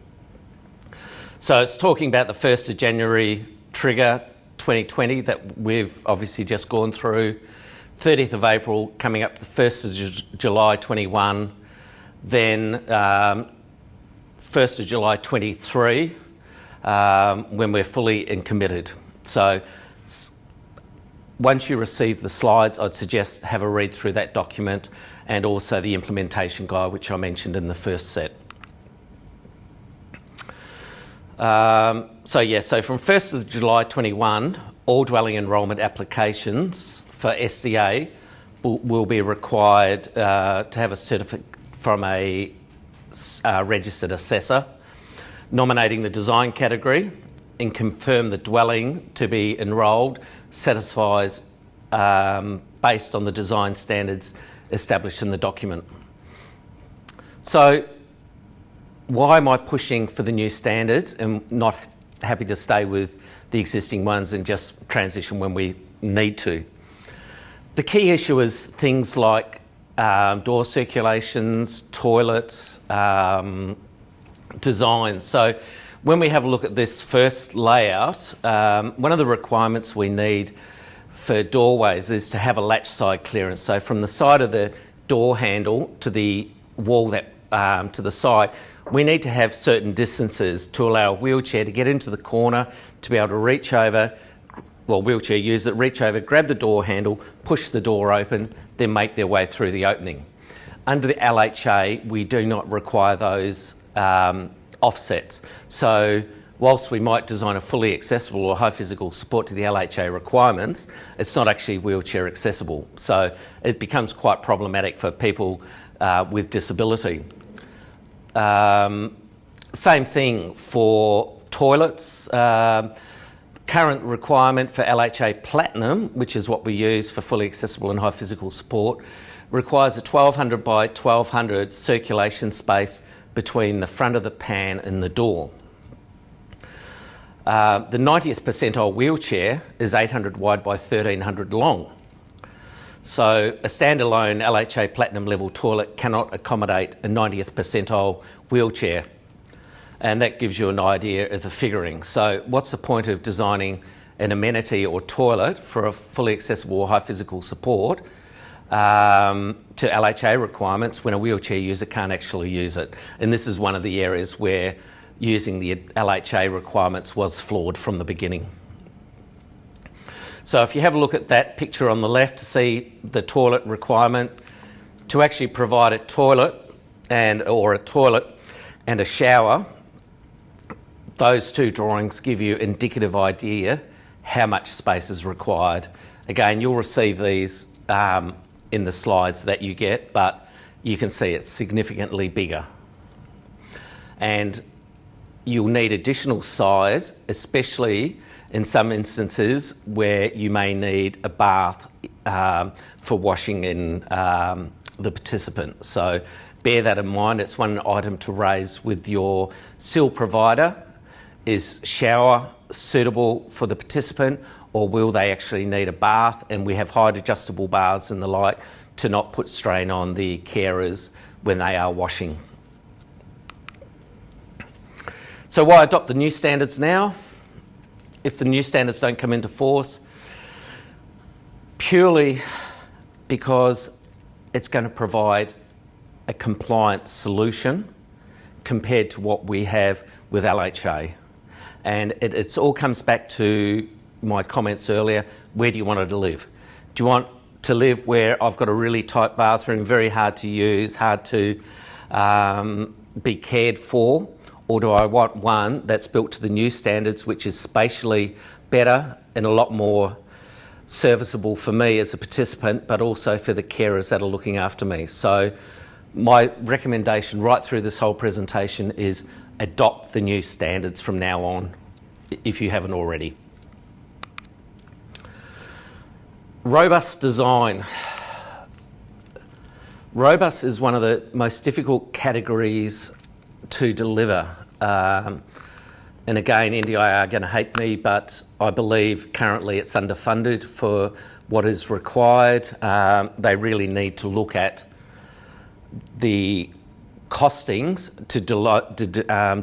So it's talking about the 1st of January trigger 2020 that we've obviously just gone through. 30th of April coming up to the 1st of July 21, then 1st of July 23 when we're fully and committed. So once you receive the slides, I'd suggest have a read through that document and also the implementation guide, which I mentioned in the first set. So from 1st of July 21, all dwelling enrolment applications for SDA will be required to have a certificate from a registered assessor, nominating the design category and confirm the dwelling to be enrolled satisfies based on the design standards established in the document. So why am I pushing for the new standards and not happy to stay with the existing ones and just transition when we need to? The key issue is things like door circulations, toilet designs. So when we have a look at this first layout, one of the requirements we need for doorways is to have a latch side clearance. So from the side of the door handle to the wall that to the side, we need to have certain distances to allow a wheelchair to get into the corner, to be able to reach over, wheelchair user, reach over, grab the door handle, push the door open, then make their way through the opening. Under the LHA, we do not require those offsets. So whilst we might design a fully accessible or high physical support to the LHA requirements, it's not actually wheelchair accessible. So it becomes quite problematic for people with disability. Same thing for toilets. Current requirement for LHA Platinum, which is what we use for fully accessible and high physical support, requires a 1200 by 1200 circulation space between the front of the pan and the door. The 90th percentile wheelchair is 800 wide by 1300 long. So a standalone LHA Platinum level toilet cannot accommodate a 90th percentile wheelchair. And that gives you an idea of the figuring. So what's the point of designing an amenity or toilet for a fully accessible or high physical support to LHA requirements when a wheelchair user can't actually use it? And this is one of the areas where using the LHA requirements was flawed from the beginning. So if you have a look at that picture on the left to see the toilet requirement, to actually provide a toilet and a shower, those two drawings give you indicative idea how much space is required. Again, you'll receive these in the slides that you get, but you can see it's significantly bigger. And you'll need additional size, especially in some instances where you may need a bath for washing in the participant. So bear that in mind. It's one item to raise with your SIL provider. Is shower suitable for the participant, or will they actually need a bath? And we have height adjustable baths and the like to not put strain on the carers when they are washing. So why adopt the new standards now? If the new standards don't come into force, purely because it's going to provide a compliant solution compared to what we have with LHA. And it all comes back to my comments earlier. Where do you want to live? Do you want to live where I've got a really tight bathroom, very hard to use, hard to be cared for? Or do I want one that's built to the new standards, which is spatially better and a lot more serviceable for me as a participant, but also for the carers that are looking after me? So my recommendation right through this whole presentation is adopt the new standards from now on, if you haven't already. Robust design. Robust is one of the most difficult categories to deliver. And again, NDIA are going to hate me, but I believe currently it's underfunded for what is required. They really need to look at the costings to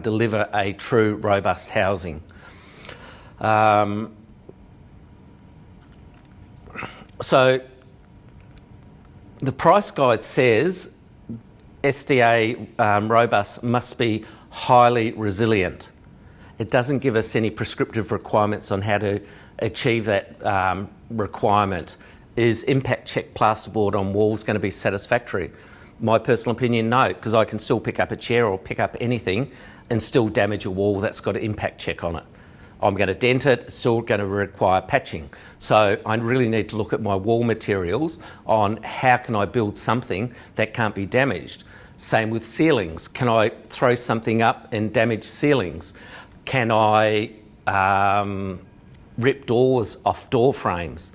deliver a true robust housing. So the price guide says SDA robust must be highly resilient. It doesn't give us any prescriptive requirements on how to achieve that requirement. Is impact check plasterboard on walls going to be satisfactory? My personal opinion, no, because I can still pick up a chair or pick up anything and still damage a wall that's got an impact check on it. I'm going to dent it, it's still going to require patching. So I really need to look at my wall materials on how can I build something that can't be damaged. Same with ceilings. Can I throw something up and damage ceilings? Can I rip doors off door frames?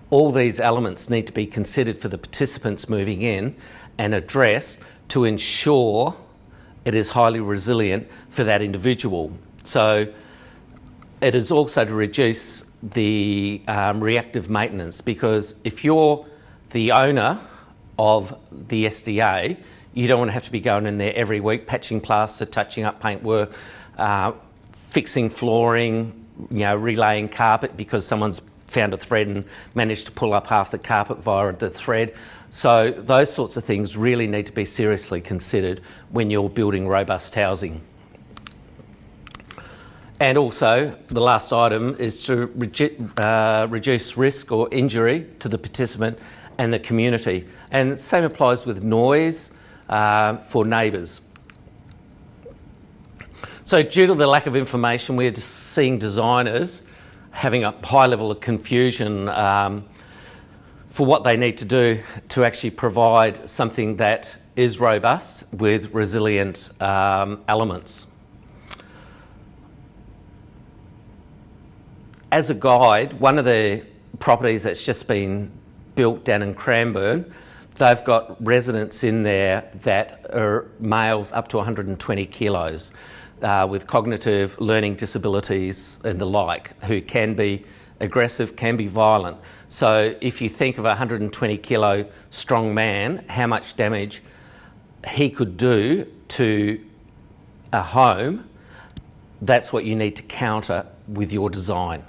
All these elements need to be considered for the participants moving in and addressed to ensure it is highly resilient for that individual. So it is also to reduce the reactive maintenance, because if you're the owner of the SDA, you don't want to have to be going in there every week, patching plaster, touching up paintwork, fixing flooring, relaying carpet because someone's found a thread and managed to pull up half the carpet via the thread. So those sorts of things really need to be seriously considered when you're building robust housing. And also, the last item is to reduce risk or injury to the participant and the community. And the same applies with noise for neighbours. So due to the lack of information, we're just seeing designers having a high level of confusion for what they need to do to actually provide something that is robust with resilient elements. as a guide, one of the properties that's just been built down in Cranbourne, they've got residents in there that are males up to 120 kilos with cognitive learning disabilities and the like, who can be aggressive, can be violent. So if you think of a 120 kilo strong man, how much damage he could do to a home, that's what you need to counter with your design.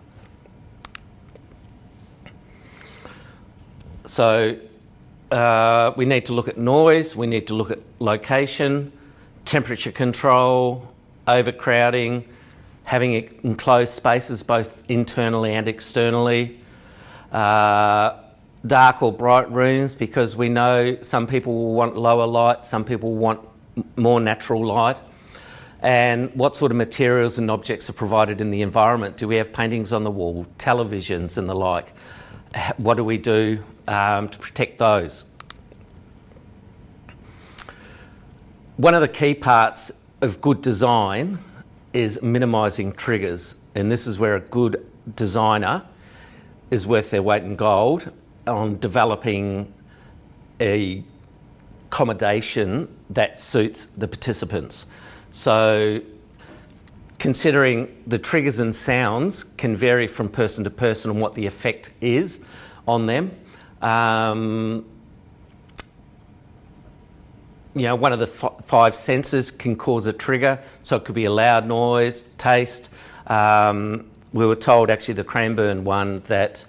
So we need to look at noise, we need to look at location, temperature control, overcrowding, having enclosed spaces both internally and externally, dark or bright rooms, because we know some people will want lower light, some people want more natural light, and what sort of materials and objects are provided in the environment. Do we have paintings on the wall, televisions and the like? What do we do to protect those? One of the key parts of good design is minimising triggers, and this is where a good designer is worth their weight in gold on developing a accommodation that suits the participants. So considering the triggers and sounds can vary from person to person and what the effect is on them. One of the five senses can cause a trigger, so it could be a loud noise, taste. We were told, actually, the Cranbourne one, that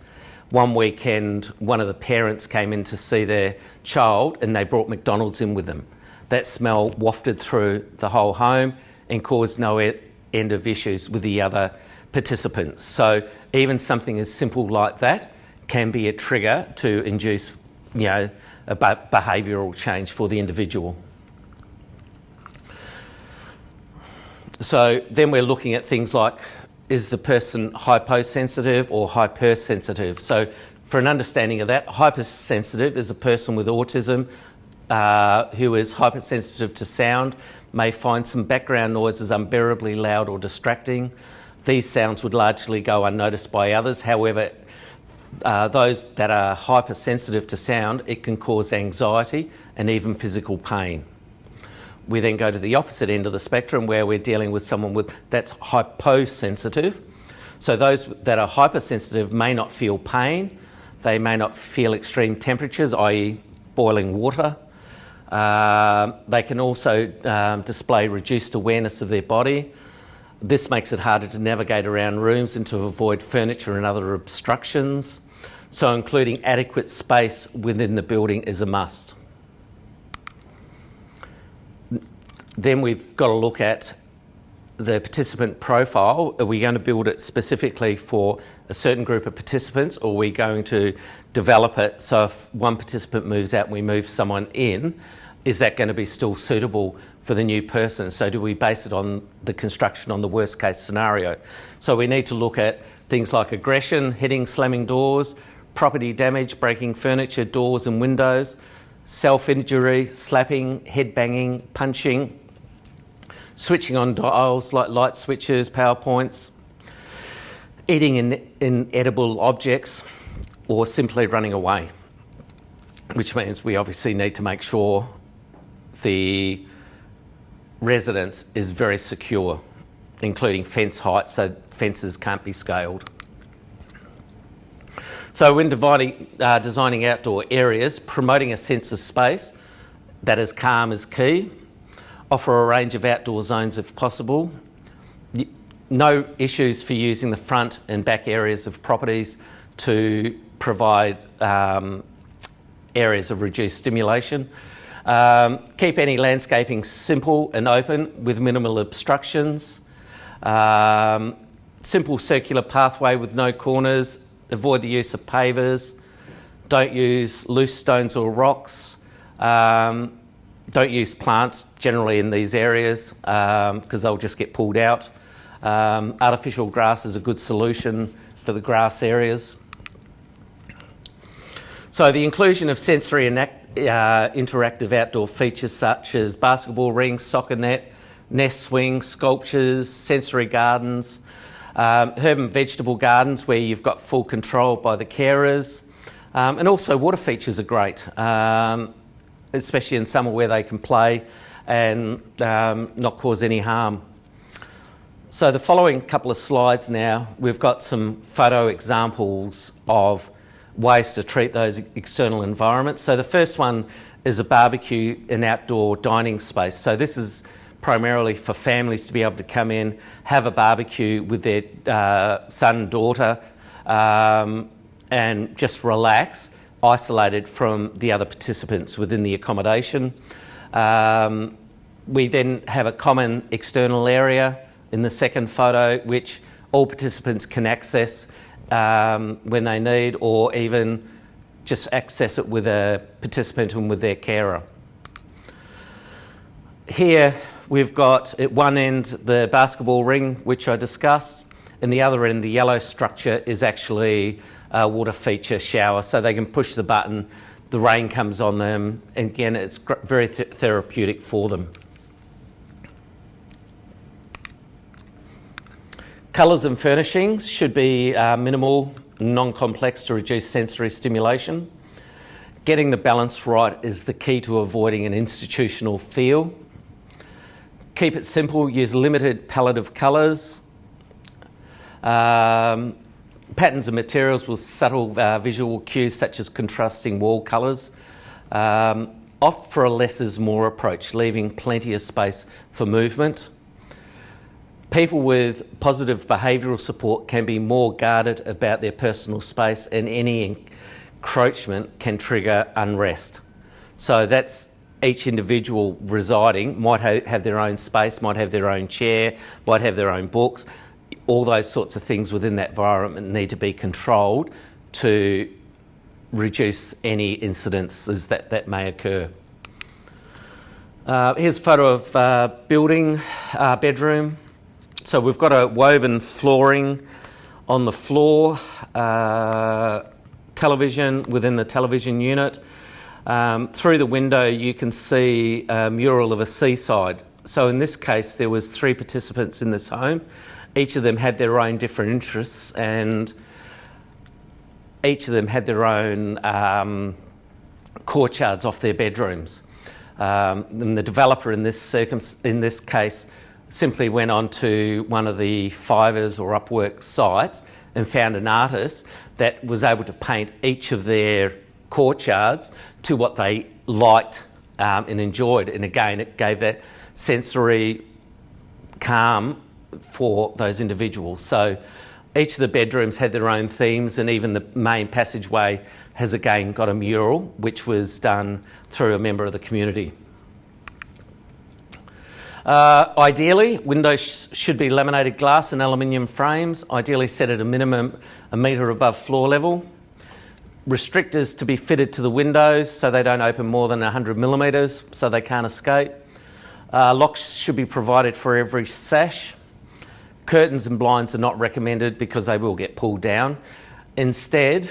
one weekend one of the parents came in to see their child and they brought McDonald's in with them. That smell wafted through the whole home and caused no end of issues with the other participants. So even something as simple like that can be a trigger to induce, a behavioural change for the individual. So then we're looking at things like, is the person hyposensitive or hypersensitive? So for an understanding of that, hypersensitive is a person with autism who is hypersensitive to sound, may find some background noises unbearably loud or distracting. These sounds would largely go unnoticed by others. However, those that are hypersensitive to sound, it can cause anxiety and even physical pain. We then go to the opposite end of the spectrum where we're dealing with someone that's hyposensitive. So those that are hypersensitive may not feel pain, they may not feel extreme temperatures, i.e. boiling water. They can also display reduced awareness of their body. This makes it harder to navigate around rooms and to avoid furniture and other obstructions. So including adequate space within the building is a must. Then we've got to look at the participant profile. Are we going to build it specifically for a certain group of participants, or are we going to develop it so if one participant moves out and we move someone in, is that going to be still suitable for the new person? So do we base it on the construction on the worst case scenario? So we need to look at things like aggression, hitting, slamming doors, property damage, breaking furniture, doors and windows, self-injury, slapping, head banging, punching, switching on dials like light switches, power points, eating inedible objects, or simply running away, which means we obviously need to make sure the residence is very secure, including fence height, so fences can't be scaled. So when designing outdoor areas, promoting a sense of space that is calm is key. Offer a range of outdoor zones if possible. No issues for using the front and back areas of properties to provide areas of reduced stimulation. Keep any landscaping simple and open with minimal obstructions. Simple circular pathway with no corners. Avoid the use of pavers. Don't use loose stones or rocks. Don't use plants generally in these areas because they'll just get pulled out. Artificial grass is a good solution for the grass areas. So the inclusion of sensory and interactive outdoor features such as basketball rings, soccer net, nest swings, sculptures, sensory gardens, Herb and vegetable gardens where you've got full control by the carers. And also water features are great, especially in summer where they can play and not cause any harm. So the following couple of slides now, we've got some photo examples of ways to treat those external environments. So the first one is a barbecue and outdoor dining space. So this is primarily for families to be able to come in, have a barbecue with their son and daughter, and just relax, isolated from the other participants within the accommodation. We then have a common external area in the second photo, which all participants can access when they need, or even just access it with a participant and with their carer. Here we've got at one end the basketball ring, which I discussed, and the other end, the yellow structure, is actually a water feature shower, so they can push the button, the rain comes on them, and again, it's very therapeutic for them. Colours and furnishings should be minimal, non-complex to reduce sensory stimulation. Getting the balance right is the key to avoiding an institutional feel. Keep it simple, use limited palette of colours. Patterns and materials with subtle visual cues such as contrasting wall colours. Opt for a less is more approach, leaving plenty of space for movement. People with positive behavioural support can be more guarded about their personal space, and any encroachment can trigger unrest. So that's each individual residing might have their own space, might have their own chair, might have their own books. All those sorts of things within that environment need to be controlled to reduce any incidences that may occur. Here's a photo of building bedroom. So we've got a woven flooring on the floor, television within the television unit. Through the window you can see a mural of a seaside. So in this case there was 3 participants in this home. Each of them had their own different interests, and each of them had their own courtyards off their bedrooms. And the developer in this case simply went on to one of the Fivers or Upwork sites and found an artist that was able to paint each of their courtyards to what they liked and enjoyed. And again, it gave that sensory calm for those individuals. So each of the bedrooms had their own themes, and even the main passageway has again got a mural which was done through a member of the community. Ideally, windows should be laminated glass and aluminium frames, ideally set at a minimum a metre above floor level. Restrictors to be fitted to the windows so they don't open more than 100 millimetres so they can't escape. Locks should be provided for every sash. Curtains and blinds are not recommended because they will get pulled down. Instead,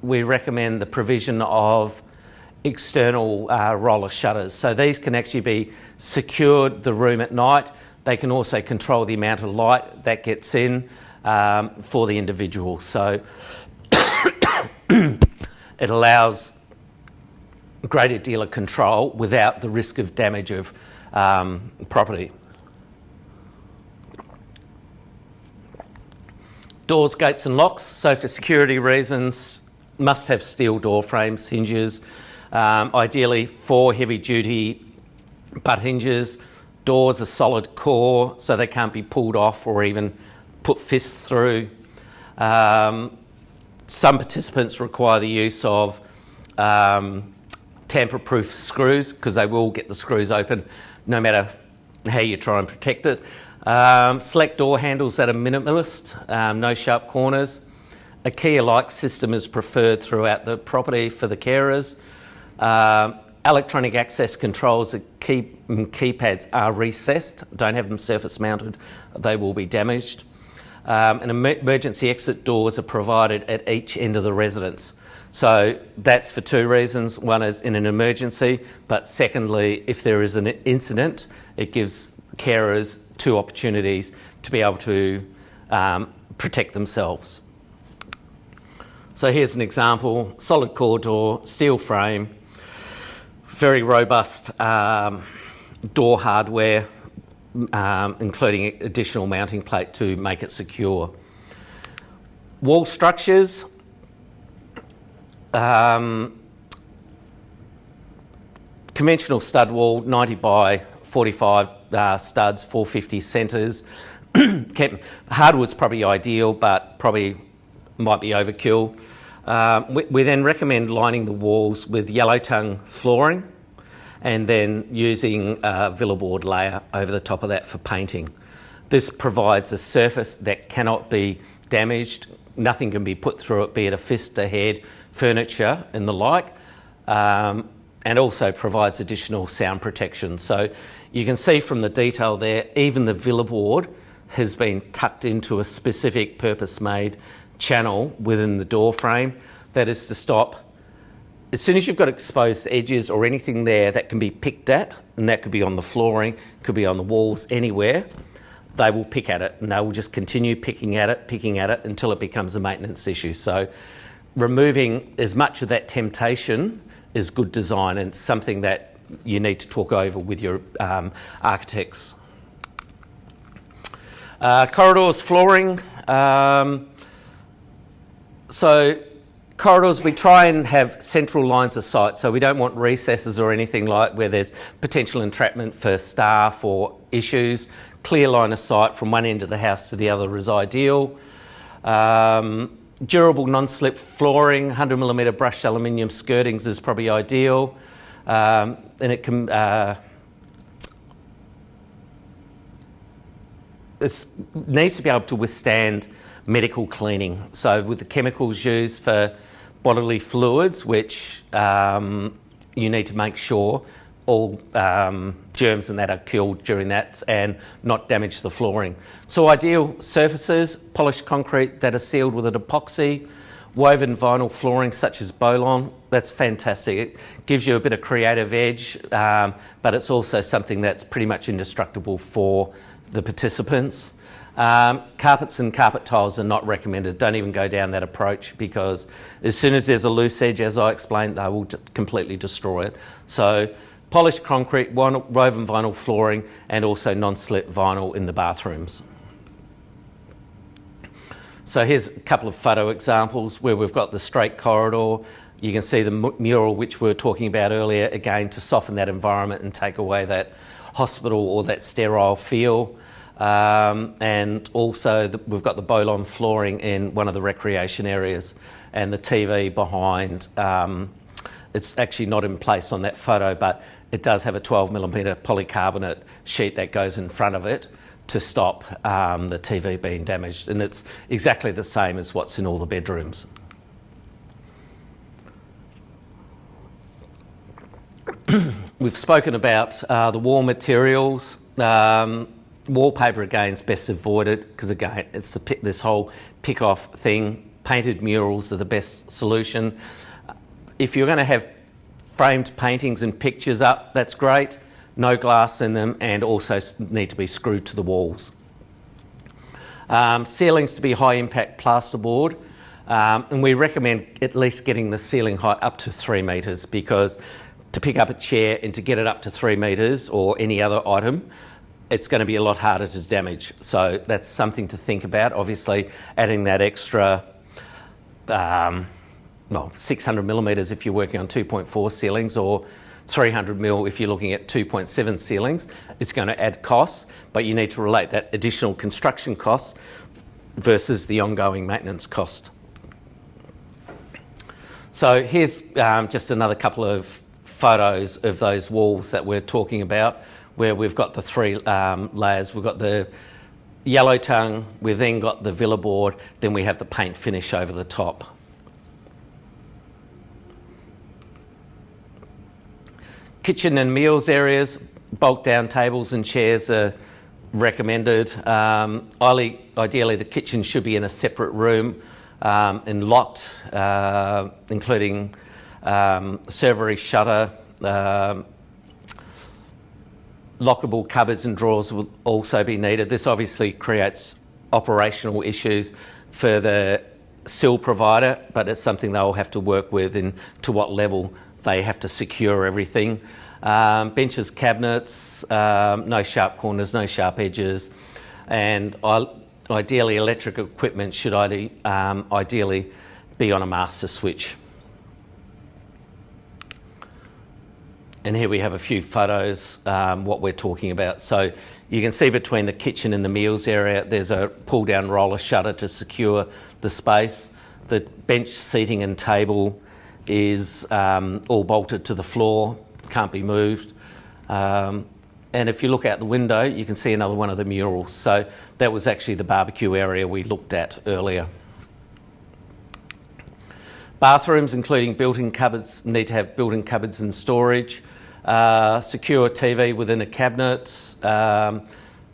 we recommend the provision of external roller shutters. So these can actually be secured the room at night. They can also control the amount of light that gets in for the individual. So it allows a greater deal of control without the risk of damage of property. Doors, gates and locks. So for security reasons, must have steel door frames, hinges, ideally 4 heavy duty butt hinges. Doors are solid core so they can't be pulled off or even put fists through. Some participants require the use of tamper-proof screws because they will get the screws open no matter how you try and protect it. Select door handles that are minimalist, no sharp corners. A key-alike system is preferred throughout the property for the carers. Electronic access controls, keypads are recessed, don't have them surface mounted, they will be damaged. And emergency exit doors are provided at each end of the residence. So that's for 2 reasons. One is in an emergency, but secondly, if there is an incident, it gives carers 2 opportunities to be able to protect themselves. So here's an example: solid core door, steel frame, very robust door hardware, including additional mounting plate to make it secure. Wall structures. Conventional stud wall, 90 by 45 studs, 450 centres. Hardwood's probably ideal, but probably might be overkill. We then recommend lining the walls with yellow tongue flooring and then using a villa board layer over the top of that for painting. This provides a surface that cannot be damaged. Nothing can be put through it, be it a fist, a head, furniture and the like, and also provides additional sound protection. So you can see from the detail there, even the villa board has been tucked into a specific purpose-made channel within the door frame. That is to stop, as soon as you've got exposed edges or anything there that can be picked at, and that could be on the flooring, could be on the walls, anywhere, they will pick at it and they will just continue picking at it until it becomes a maintenance issue. So removing as much of that temptation is good design, and something that you need to talk over with your architects. Corridors, flooring. So corridors, we try and have central lines of sight, so we don't want recesses or anything like where there's potential entrapment for staff or issues. Clear line of sight from one end of the house to the other is ideal. Durable non-slip flooring, 100mm brushed aluminium skirtings is probably ideal. And it can it needs to be able to withstand medical cleaning. So with the chemicals used for bodily fluids, which you need to make sure all germs and that are killed during that and not damage the flooring. So ideal surfaces, polished concrete that are sealed with an epoxy, woven vinyl flooring such as Bolon, that's fantastic. It gives you a bit of creative edge, but it's also something that's pretty much indestructible for the participants. Carpets and carpet tiles are not recommended. Don't even go down that approach, because as soon as there's a loose edge, as I explained, they will completely destroy it. So polished concrete, woven vinyl flooring, and also non-slip vinyl in the bathrooms. So here's a couple of photo examples where we've got the straight corridor. You can see the mural which we were talking about earlier, again to soften that environment and take away that hospital or that sterile feel. And also we've got the Bolon flooring in one of the recreation areas, and the TV behind. It's actually not in place on that photo, but it does have a 12mm polycarbonate sheet that goes in front of it to stop the TV being damaged, and it's exactly the same as what's in all the bedrooms. We've spoken about the wall materials. Wallpaper, again, is best avoided because, again, it's this whole pick-off thing. Painted murals are the best solution. If you're going to have framed paintings and pictures up, that's great. No glass in them, and also need to be screwed to the walls. Ceilings to be high impact plasterboard, and we recommend at least getting the ceiling height up to 3 metres, because to pick up a chair and to get it up to 3 metres or any other item, it's going to be a lot harder to damage. So that's something to think about. Obviously, adding that extra 600mm if you're working on 2.4 ceilings, or 300mm if you're looking at 2.7 ceilings, it's going to add costs, but you need to relate that additional construction cost versus the ongoing maintenance cost. So here's just another couple of photos of those walls that we're talking about, where we've got the three layers. We've got the yellow tongue, we've then got the villa board, then we have the paint finish over the top. Kitchen and meals areas, bulk down tables and chairs are recommended. Ideally, the kitchen should be in a separate room and locked, including servery shutter. Lockable cupboards and drawers will also be needed. This obviously creates operational issues for the sill provider, but it's something they'll have to work with and to what level they have to secure everything. Benches, cabinets, no sharp corners, no sharp edges, and ideally electric equipment should ideally be on a master switch. And here we have a few photos, what we're talking about. So you can see between the kitchen and the meals area, there's a pull-down roller shutter to secure the space. The bench, seating and table is all bolted to the floor, can't be moved. And if you look out the window, you can see another one of the murals. So that was actually the barbecue area we looked at earlier. Bathrooms, including built-in cupboards, need to have built-in cupboards and storage. Secure TV within a cabinet.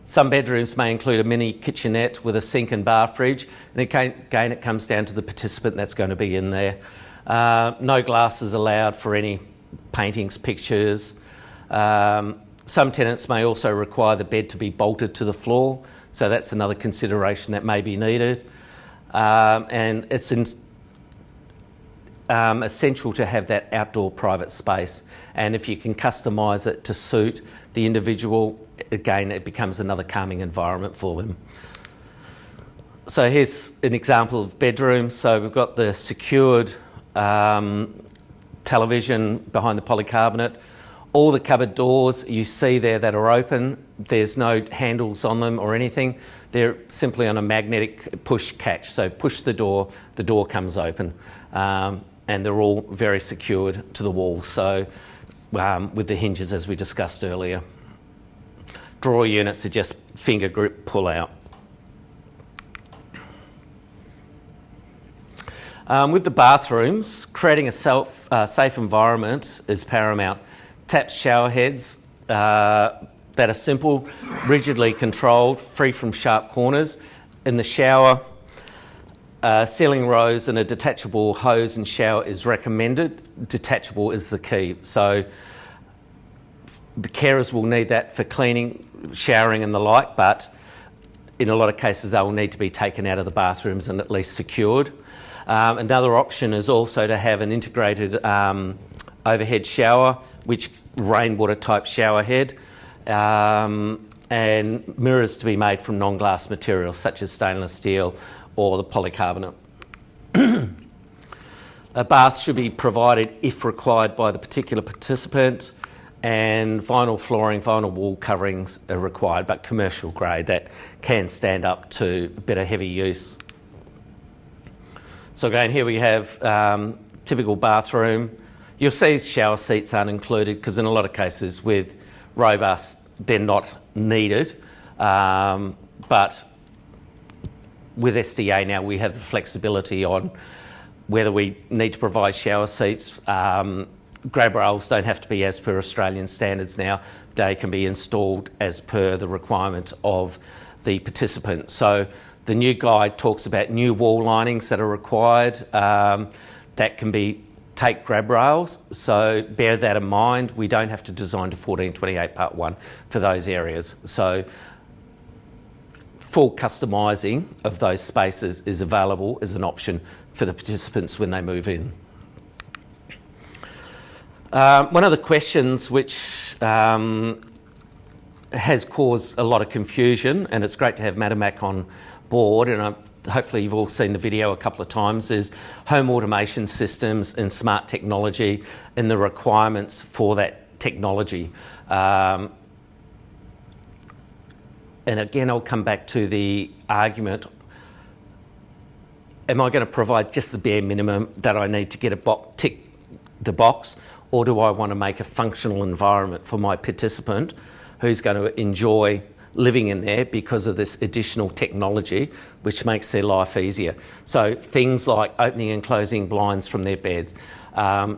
Some bedrooms may include a mini kitchenette with a sink and bar fridge. And again, it comes down to the participant that's going to be in there. No glasses allowed for any paintings, pictures. Some tenants may also require the bed to be bolted to the floor. So that's another consideration that may be needed. And it's essential to have that outdoor private space, and if you can customise it to suit the individual, again it becomes another calming environment for them. So here's an example of bedroom. So we've got the secured television behind the polycarbonate. All the cupboard doors you see there that are open, there's no handles on them or anything. They're simply on a magnetic push catch. So push the door comes open. And they're all very secured to the wall, so with the hinges as we discussed earlier. Drawer units are just finger grip pull out. With the bathrooms, creating a safe environment is paramount. Taps, shower heads that are simple, rigidly controlled, free from sharp corners. In the shower, ceiling rows and a detachable hose and shower is recommended. Detachable is the key. So the carers will need that for cleaning, showering and the like, but in a lot of cases they will need to be taken out of the bathrooms and at least secured. Another option is also to have an integrated overhead shower, which rainwater type shower head, and mirrors to be made from non-glass materials such as stainless steel or the polycarbonate. A bath should be provided if required by the particular participant, and vinyl flooring, vinyl wall coverings are required, but commercial grade that can stand up to a bit of heavy use. So again, here we have typical bathroom. You'll see shower seats aren't included because in a lot of cases with robust, they're not needed, but with SDA now we have the flexibility on whether we need to provide shower seats. Grab rails don't have to be as per Australian standards now. They can be installed as per the requirement of the participant. So the new guide talks about new wall linings that are required. That can be take grab rails, so bear that in mind. We don't have to design to 1428 Part 1 for those areas. So full customising of those spaces is available as an option for the participants when they move in. One of the questions which has caused a lot of confusion, and it's great to have Madamak on board, and hopefully you've all seen the video a couple of times, is home automation systems and smart technology and the requirements for that technology. And again, I'll come back to the argument, am I going to provide just the bare minimum that I need to get tick the box, or do I want to make a functional environment for my participant who's going to enjoy living in there because of this additional technology which makes their life easier? So things like opening and closing blinds from their beds,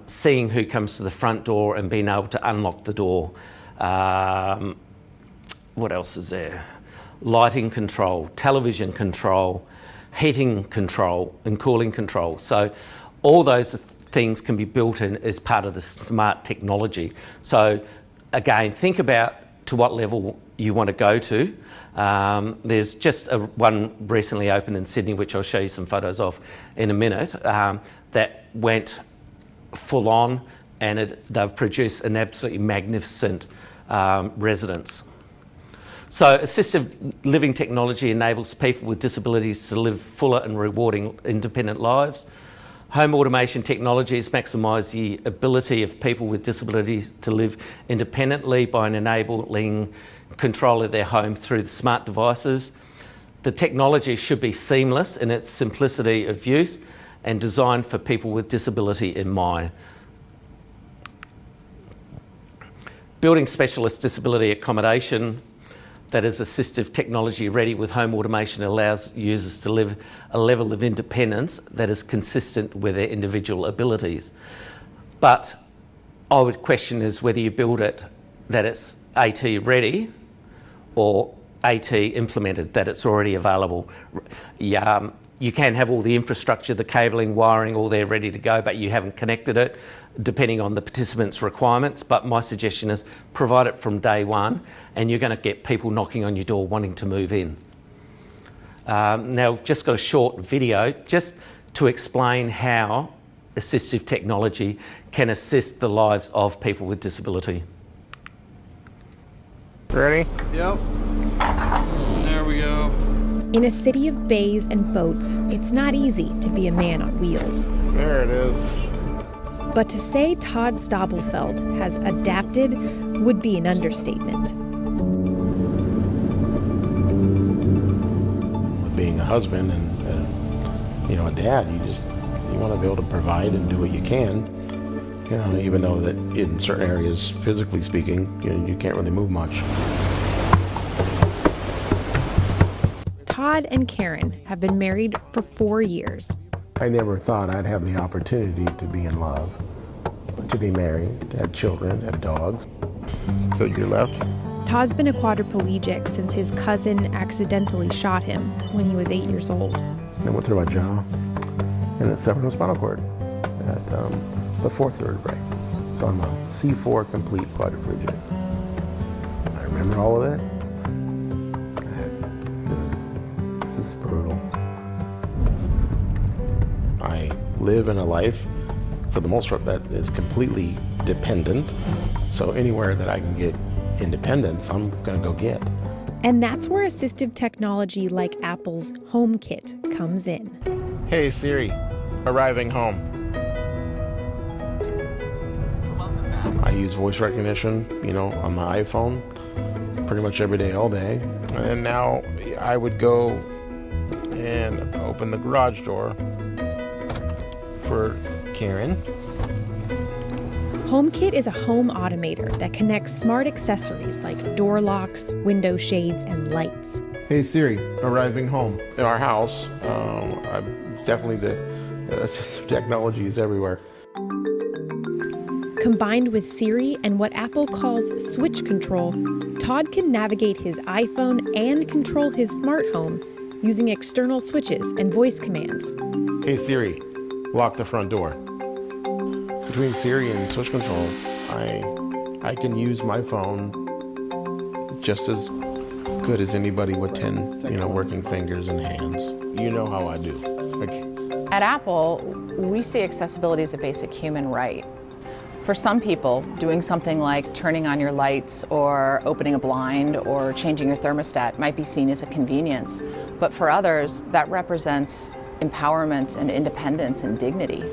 seeing who comes to the front door and being able to unlock the door. What else is there? Lighting control, television control, heating control and cooling control. So all those things can be built in as part of the smart technology. So again, think about to what level you want to go to. There's just one recently opened in Sydney, which I'll show you some photos of in a minute, that went full on, and they've produced an absolutely magnificent residence. So assistive living technology enables people with disabilities to live fuller and rewarding independent lives. Home automation technologies maximise the ability of people with disabilities to live independently by enabling control of their home through the smart devices. The technology should be seamless in its simplicity of use and designed for people with disability in mind. Building specialist disability accommodation that is assistive technology ready with home automation allows users to live a level of independence that is consistent with their individual abilities. But I would question is whether you build it that it's AT ready or AT implemented, that it's already available. You can have all the infrastructure, the cabling, wiring, all there ready to go, but you haven't connected it, depending on the participants' requirements. But my suggestion is provide it from day one, and you're going to get people knocking on your door wanting to move in. Now, I've just got a short video just to explain how assistive technology can assist the lives of people with disability. Ready? Yep. There we go. In a city of bays and boats, it's not easy to be a man on wheels. There it is. But to say Todd Stobelfeld has adapted would be an understatement. Being a husband and a dad, you want to be able to provide and do what you can. Even though that in certain areas, physically speaking, you can't really move much. Todd and Karen have been married for 4 years. I never thought I'd have the opportunity to be in love, to be married, to have children, have dogs. So you're left? Todd's been a quadriplegic since his cousin accidentally shot him when he was 8 years old. I went through my jaw and it severed my spinal cord at the fourth vertebrae. So I'm a C4 complete quadriplegic. I remember all of it. This is brutal. I live in a life, for the most part, that is completely dependent. So anywhere that I can get independence, I'm gonna go get. And that's where assistive technology like Apple's HomeKit comes in. Hey Siri, arriving home. I use voice recognition, on my iPhone pretty much every day, all day. And now I would go and open the garage door for Karen. HomeKit is a home automator that connects smart accessories like door locks, window shades, and lights. Hey Siri, arriving home. In our house, definitely the assistive technology is everywhere. Combined with Siri and what Apple calls switch control, Todd can navigate his iPhone and control his smart home using external switches and voice commands. Hey Siri, lock the front door. Between Siri and switch control, I can use my phone just as good as anybody with 10, working fingers and hands. You know how I do. Okay. At Apple, we see accessibility as a basic human right. For some people, doing something like turning on your lights or opening a blind or changing your thermostat might be seen as a convenience. But for others, that represents empowerment and independence and dignity.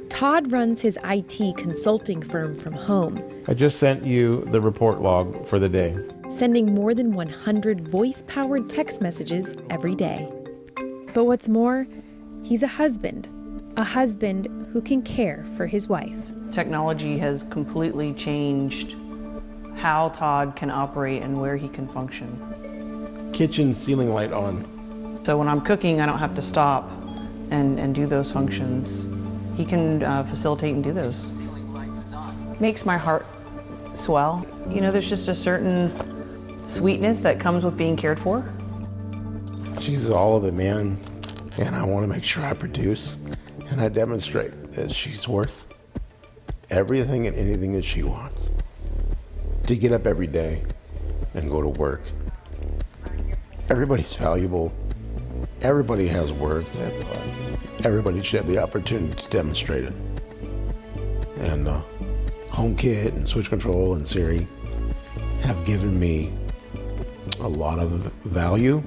Todd runs his IT consulting firm from home. I just sent you the report log for the day. Sending more than 100 voice-powered text messages every day. But what's more, he's a husband who can care for his wife. Technology has completely changed how Todd can operate and where he can function. Kitchen ceiling light on. So when I'm cooking, I don't have to stop and do those functions. He can facilitate and do those. Makes my heart swell. There's just a certain sweetness that comes with being cared for. She's all of it, man. And I want to make sure I produce and I demonstrate that she's worth everything and anything that she wants. To get up every day and go to work. Everybody's valuable. Everybody has worth. Everybody should have the opportunity to demonstrate it. And HomeKit and Switch Control and Siri have given me a lot of value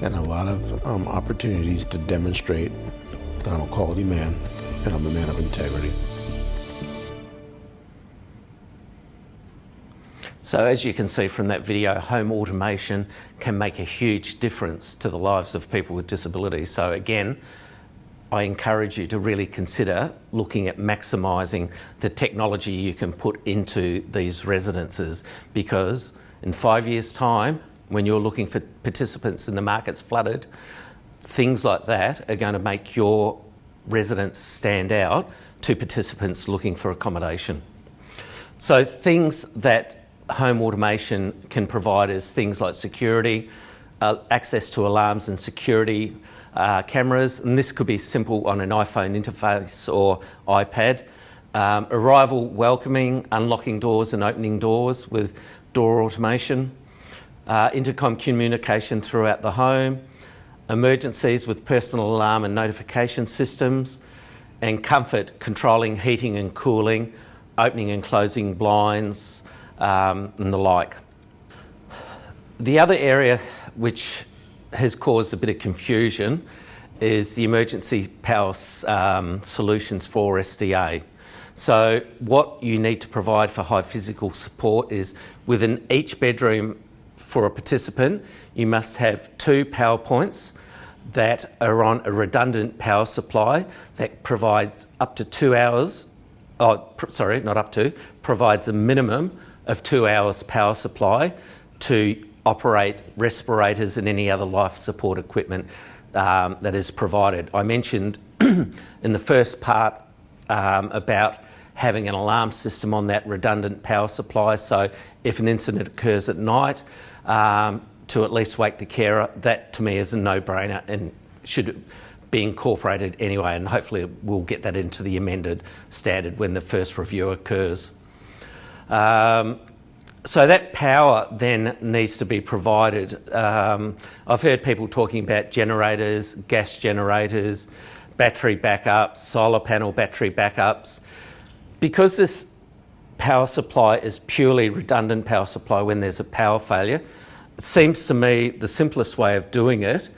and a lot of opportunities to demonstrate that I'm a quality man and I'm a man of integrity. So as you can see from that video, home automation can make a huge difference to the lives of people with disabilities. So again, I encourage you to really consider looking at maximising the technology you can put into these residences, because in 5 years' time, when you're looking for participants and the market's flooded, things like that are going to make your residence stand out to participants looking for accommodation. So things that home automation can provide is things like security, access to alarms and security cameras, and this could be simple on an iPhone interface or iPad. Arrival welcoming, unlocking doors and opening doors with door automation. Intercom communication throughout the home. Emergencies with personal alarm and notification systems. And comfort, controlling heating and cooling, opening and closing blinds, and the like. The other area which has caused a bit of confusion is the emergency power solutions for SDA. So what you need to provide for high physical support is within each bedroom for a participant, you must have 2 power points that are on a redundant power supply that provides up to 2 hours, provides a minimum of 2 hours power supply to operate respirators and any other life support equipment that is provided. I mentioned in the first part about having an alarm system on that redundant power supply, so if an incident occurs at night, to at least wake the carer. That to me is a no-brainer and should be incorporated anyway, and hopefully we'll get that into the amended standard when the first review occurs. So that power then needs to be provided. I've heard people talking about generators, gas generators, battery backups, solar panel battery backups. Because this power supply is purely redundant power supply when there's a power failure, it seems to me the simplest way of doing it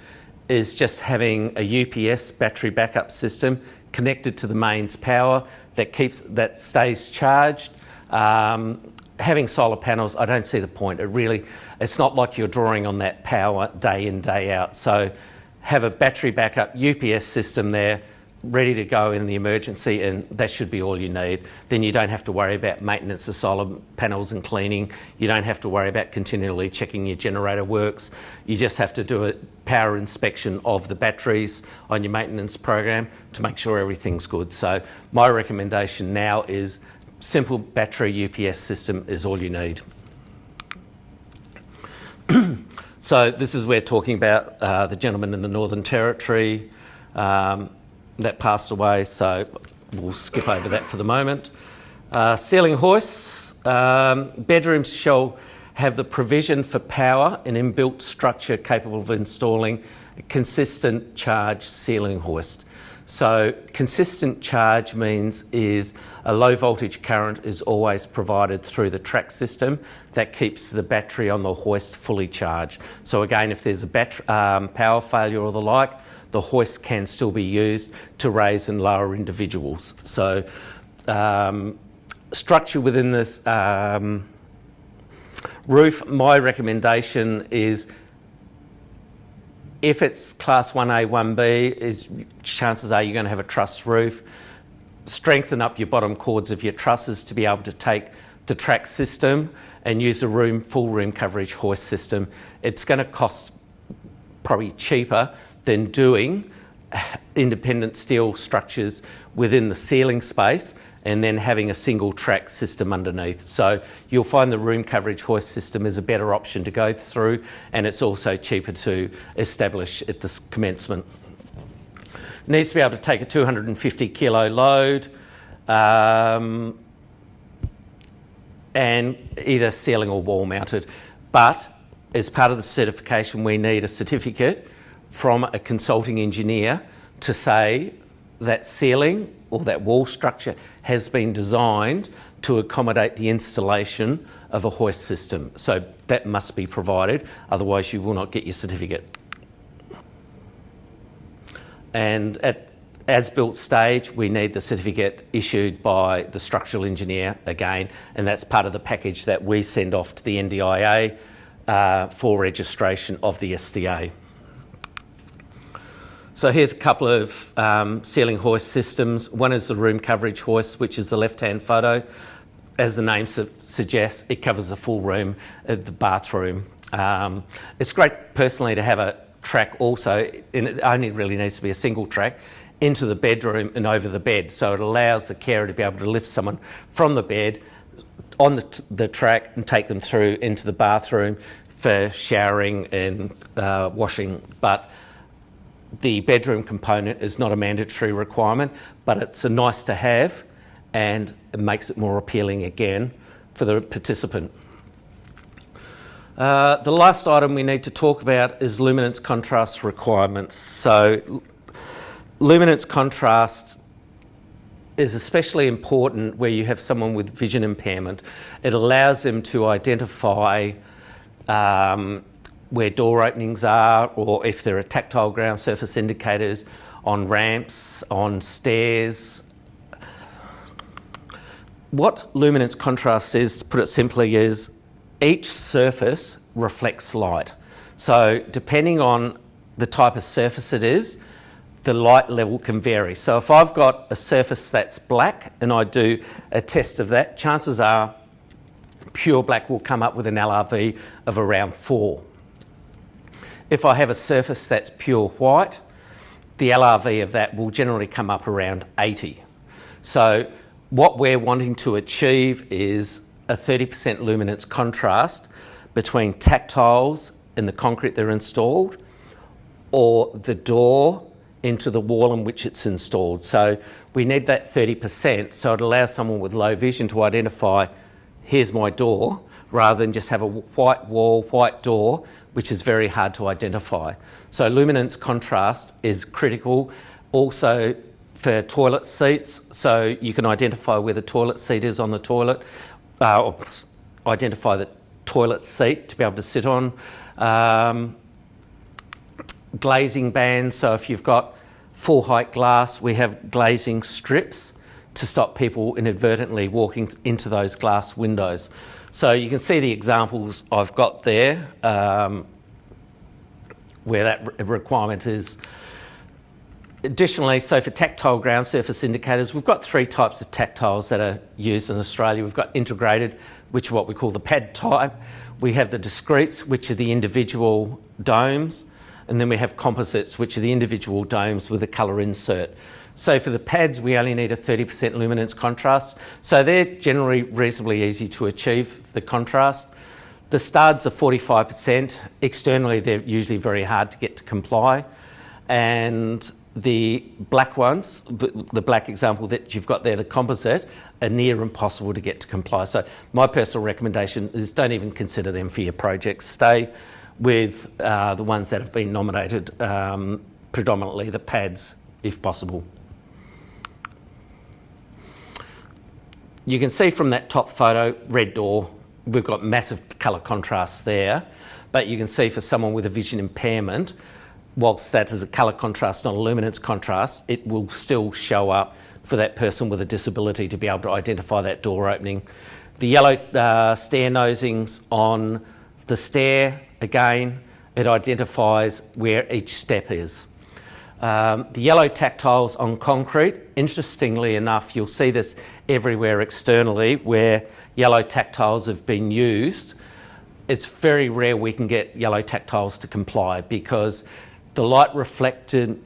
is just having a UPS battery backup system connected to the mains power that stays charged. Having solar panels, I don't see the point. It's not like you're drawing on that power day in, day out. So have a battery backup UPS system there, ready to go in the emergency, and that should be all you need. Then you don't have to worry about maintenance of solar panels and cleaning. You don't have to worry about continually checking your generator works. You just have to do a power inspection of the batteries on your maintenance program to make sure everything's good. So my recommendation now is simple battery UPS system is all you need. So this is where talking about the gentleman in the Northern Territory that passed away, so we'll skip over that for the moment. Ceiling hoists. Bedrooms shall have the provision for power and inbuilt structure capable of installing a consistent charge ceiling hoist. So consistent charge means is a low voltage current is always provided through the track system that keeps the battery on the hoist fully charged. So again, if there's a power failure or the like, the hoist can still be used to raise and lower individuals. So structure within this roof, my recommendation is if it's class 1A, 1B, chances are you're going to have a truss roof. Strengthen up your bottom chords of your trusses to be able to take the track system and use a full room coverage hoist system. It's going to cost probably cheaper than doing independent steel structures within the ceiling space and then having a single track system underneath. So you'll find the room coverage hoist system is a better option to go through, and it's also cheaper to establish at the commencement. Needs to be able to take a 250 kilo load and either ceiling or wall mounted. But as part of the certification, we need a certificate from a consulting engineer to say that ceiling or that wall structure has been designed to accommodate the installation of a hoist system. So that must be provided, otherwise you will not get your certificate. And at as-built stage, we need the certificate issued by the structural engineer again, and that's part of the package that we send off to the NDIA for registration of the SDA. So here's a couple of ceiling hoist systems. One is the room coverage hoist, which is the left-hand photo. As the name suggests, it covers the full room, the bathroom. It's great personally to have a track also, and it only really needs to be a single track, into the bedroom and over the bed. So it allows the carer to be able to lift someone from the bed on the track and take them through into the bathroom for showering and washing. But the bedroom component is not a mandatory requirement, but it's a nice to have, and it makes it more appealing again for the participant. The last item we need to talk about is luminance contrast requirements. So luminance contrast is especially important where you have someone with vision impairment. It allows them to identify where door openings are, or if there are tactile ground surface indicators on ramps, on stairs. What luminance contrast is, to put it simply, is each surface reflects light. So depending on the type of surface it is, the light level can vary. So if I've got a surface that's black and I do a test of that, chances are pure black will come up with an LRV of around 4. If I have a surface that's pure white, the LRV of that will generally come up around 80. So what we're wanting to achieve is a 30% luminance contrast between tactiles and the concrete they're installed, or the door into the wall in which it's installed. So we need that 30%, so it allows someone with low vision to identify, here's my door, rather than just have a white wall, white door, which is very hard to identify. So luminance contrast is critical. Also for toilet seats, so you can identify where the toilet seat is on the toilet, or identify the toilet seat to be able to sit on. Glazing bands, so if you've got full height glass, we have glazing strips to stop people inadvertently walking into those glass windows. So you can see the examples I've got there where that requirement is. Additionally, so for tactile ground surface indicators, we've got 3 types of tactiles that are used in Australia. We've got integrated, which are what we call the pad type. We have the discretes, which are the individual domes. And then we have composites, which are the individual domes with a colour insert. So for the pads, we only need a 30% luminance contrast. So they're generally reasonably easy to achieve, the contrast. The studs are 45%. Externally, they're usually very hard to get to comply. And the black ones, the black example that you've got there, the composite, are near impossible to get to comply. So my personal recommendation is don't even consider them for your projects. Stay with the ones that have been nominated, predominantly the pads, if possible. You can see from that top photo, red door, we've got massive colour contrast there, but you can see for someone with a vision impairment, whilst that is a colour contrast, not a luminance contrast, it will still show up for that person with a disability to be able to identify that door opening. The yellow stair nosings on the stair, again, it identifies where each step is. The yellow tactiles on concrete, interestingly enough, you'll see this everywhere externally where yellow tactiles have been used. It's very rare we can get yellow tactiles to comply because the light reflective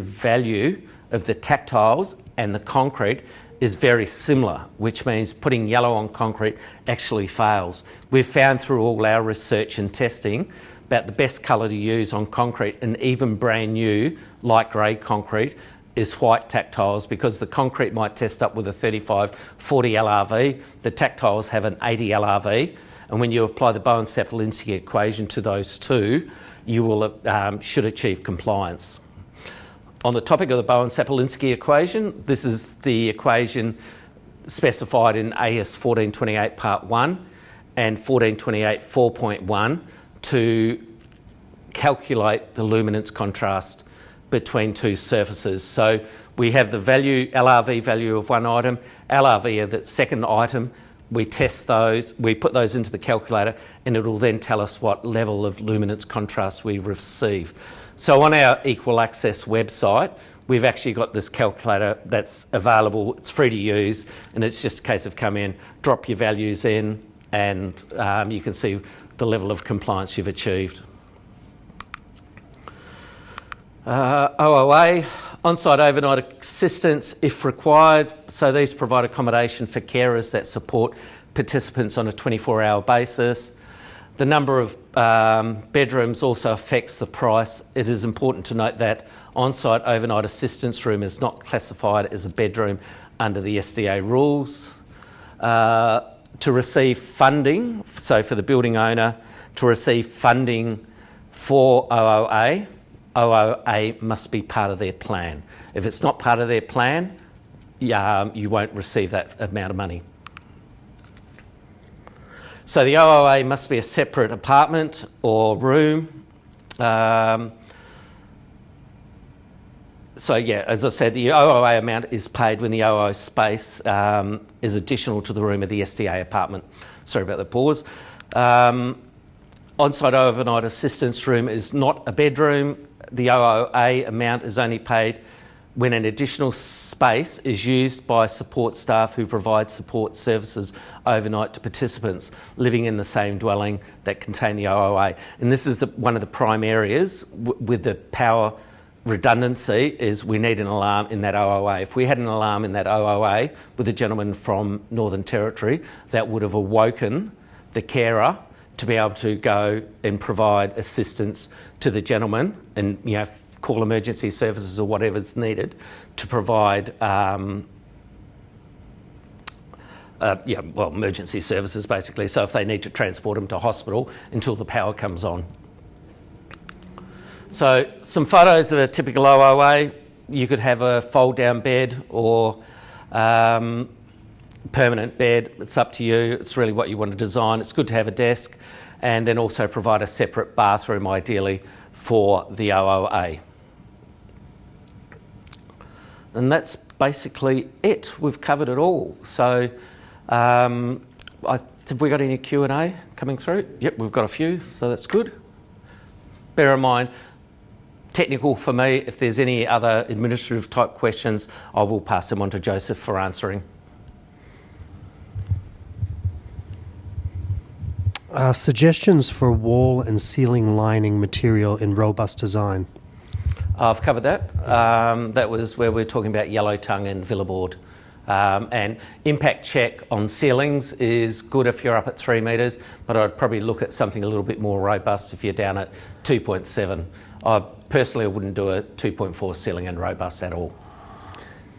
value of the tactiles and the concrete is very similar, which means putting yellow on concrete actually fails. We've found through all our research and testing about the best colour to use on concrete, and even brand new light grey concrete, is white tactiles, because the concrete might test up with a 35, 40 LRV, the tactiles have an 80 LRV, And when you apply the Bowen-Sapolinski equation to those two, you will should achieve compliance. On the topic of the Bowen-Sapolinski equation, this is the equation specified in AS 1428 Part 1 and 1428 4.1 to calculate the luminance contrast between two surfaces. So we have the value, LRV value of one item, LRV of the second item. We test those, we put those into the calculator, and it will then tell us what level of luminance contrast we receive. So on our Equal Access website, we've actually got this calculator that's available. It's free to use, and it's just a case of come in, drop your values in, and you can see the level of compliance you've achieved. OOA, on-site overnight assistance if required. So these provide accommodation for carers that support participants on a 24-hour basis. The number of bedrooms also affects the price. It is important to note that on-site overnight assistance room is not classified as a bedroom under the SDA rules. To receive funding, so for the building owner to receive funding for OOA, OOA must be part of their plan. If it's not part of their plan, you won't receive that amount of money. So the OOA must be a separate apartment or room. So yeah, as I said, the OOA amount is paid when the OO space is additional to the room of the SDA apartment. Sorry about the pause. On-site overnight assistance room is not a bedroom. The OOA amount is only paid when an additional space is used by support staff who provide support services overnight to participants living in the same dwelling that contain the OOA. And this is one of the prime areas with the power redundancy is we need an alarm in that OOA. If we had an alarm in that OOA with a gentleman from Northern Territory, that would have awoken the carer to be able to go and provide assistance to the gentleman and, you know, call emergency services or whatever's needed to provide emergency services basically. So if they need to transport them to hospital until the power comes on. So some photos of a typical OOA. You could have a fold down bed or permanent bed. It's up to you. It's really what you want to design. It's good to have a desk and then also provide a separate bathroom ideally for the OOA. And that's basically it. We've covered it all. So have we got any Q&A coming through? Yep, we've got a few, so that's good. Bear in mind, technical for me. If there's any other administrative type questions, I will pass them on to Joseph for answering. Suggestions for wall and ceiling lining material in robust design. I've covered that. That was where we're talking about yellow tongue and Villeboard. And impact check on ceilings is good if you're up at 3 metres, but I'd probably look at something a little bit more robust if you're down at 2.7. I personally wouldn't do a 2.4 ceiling and robust at all.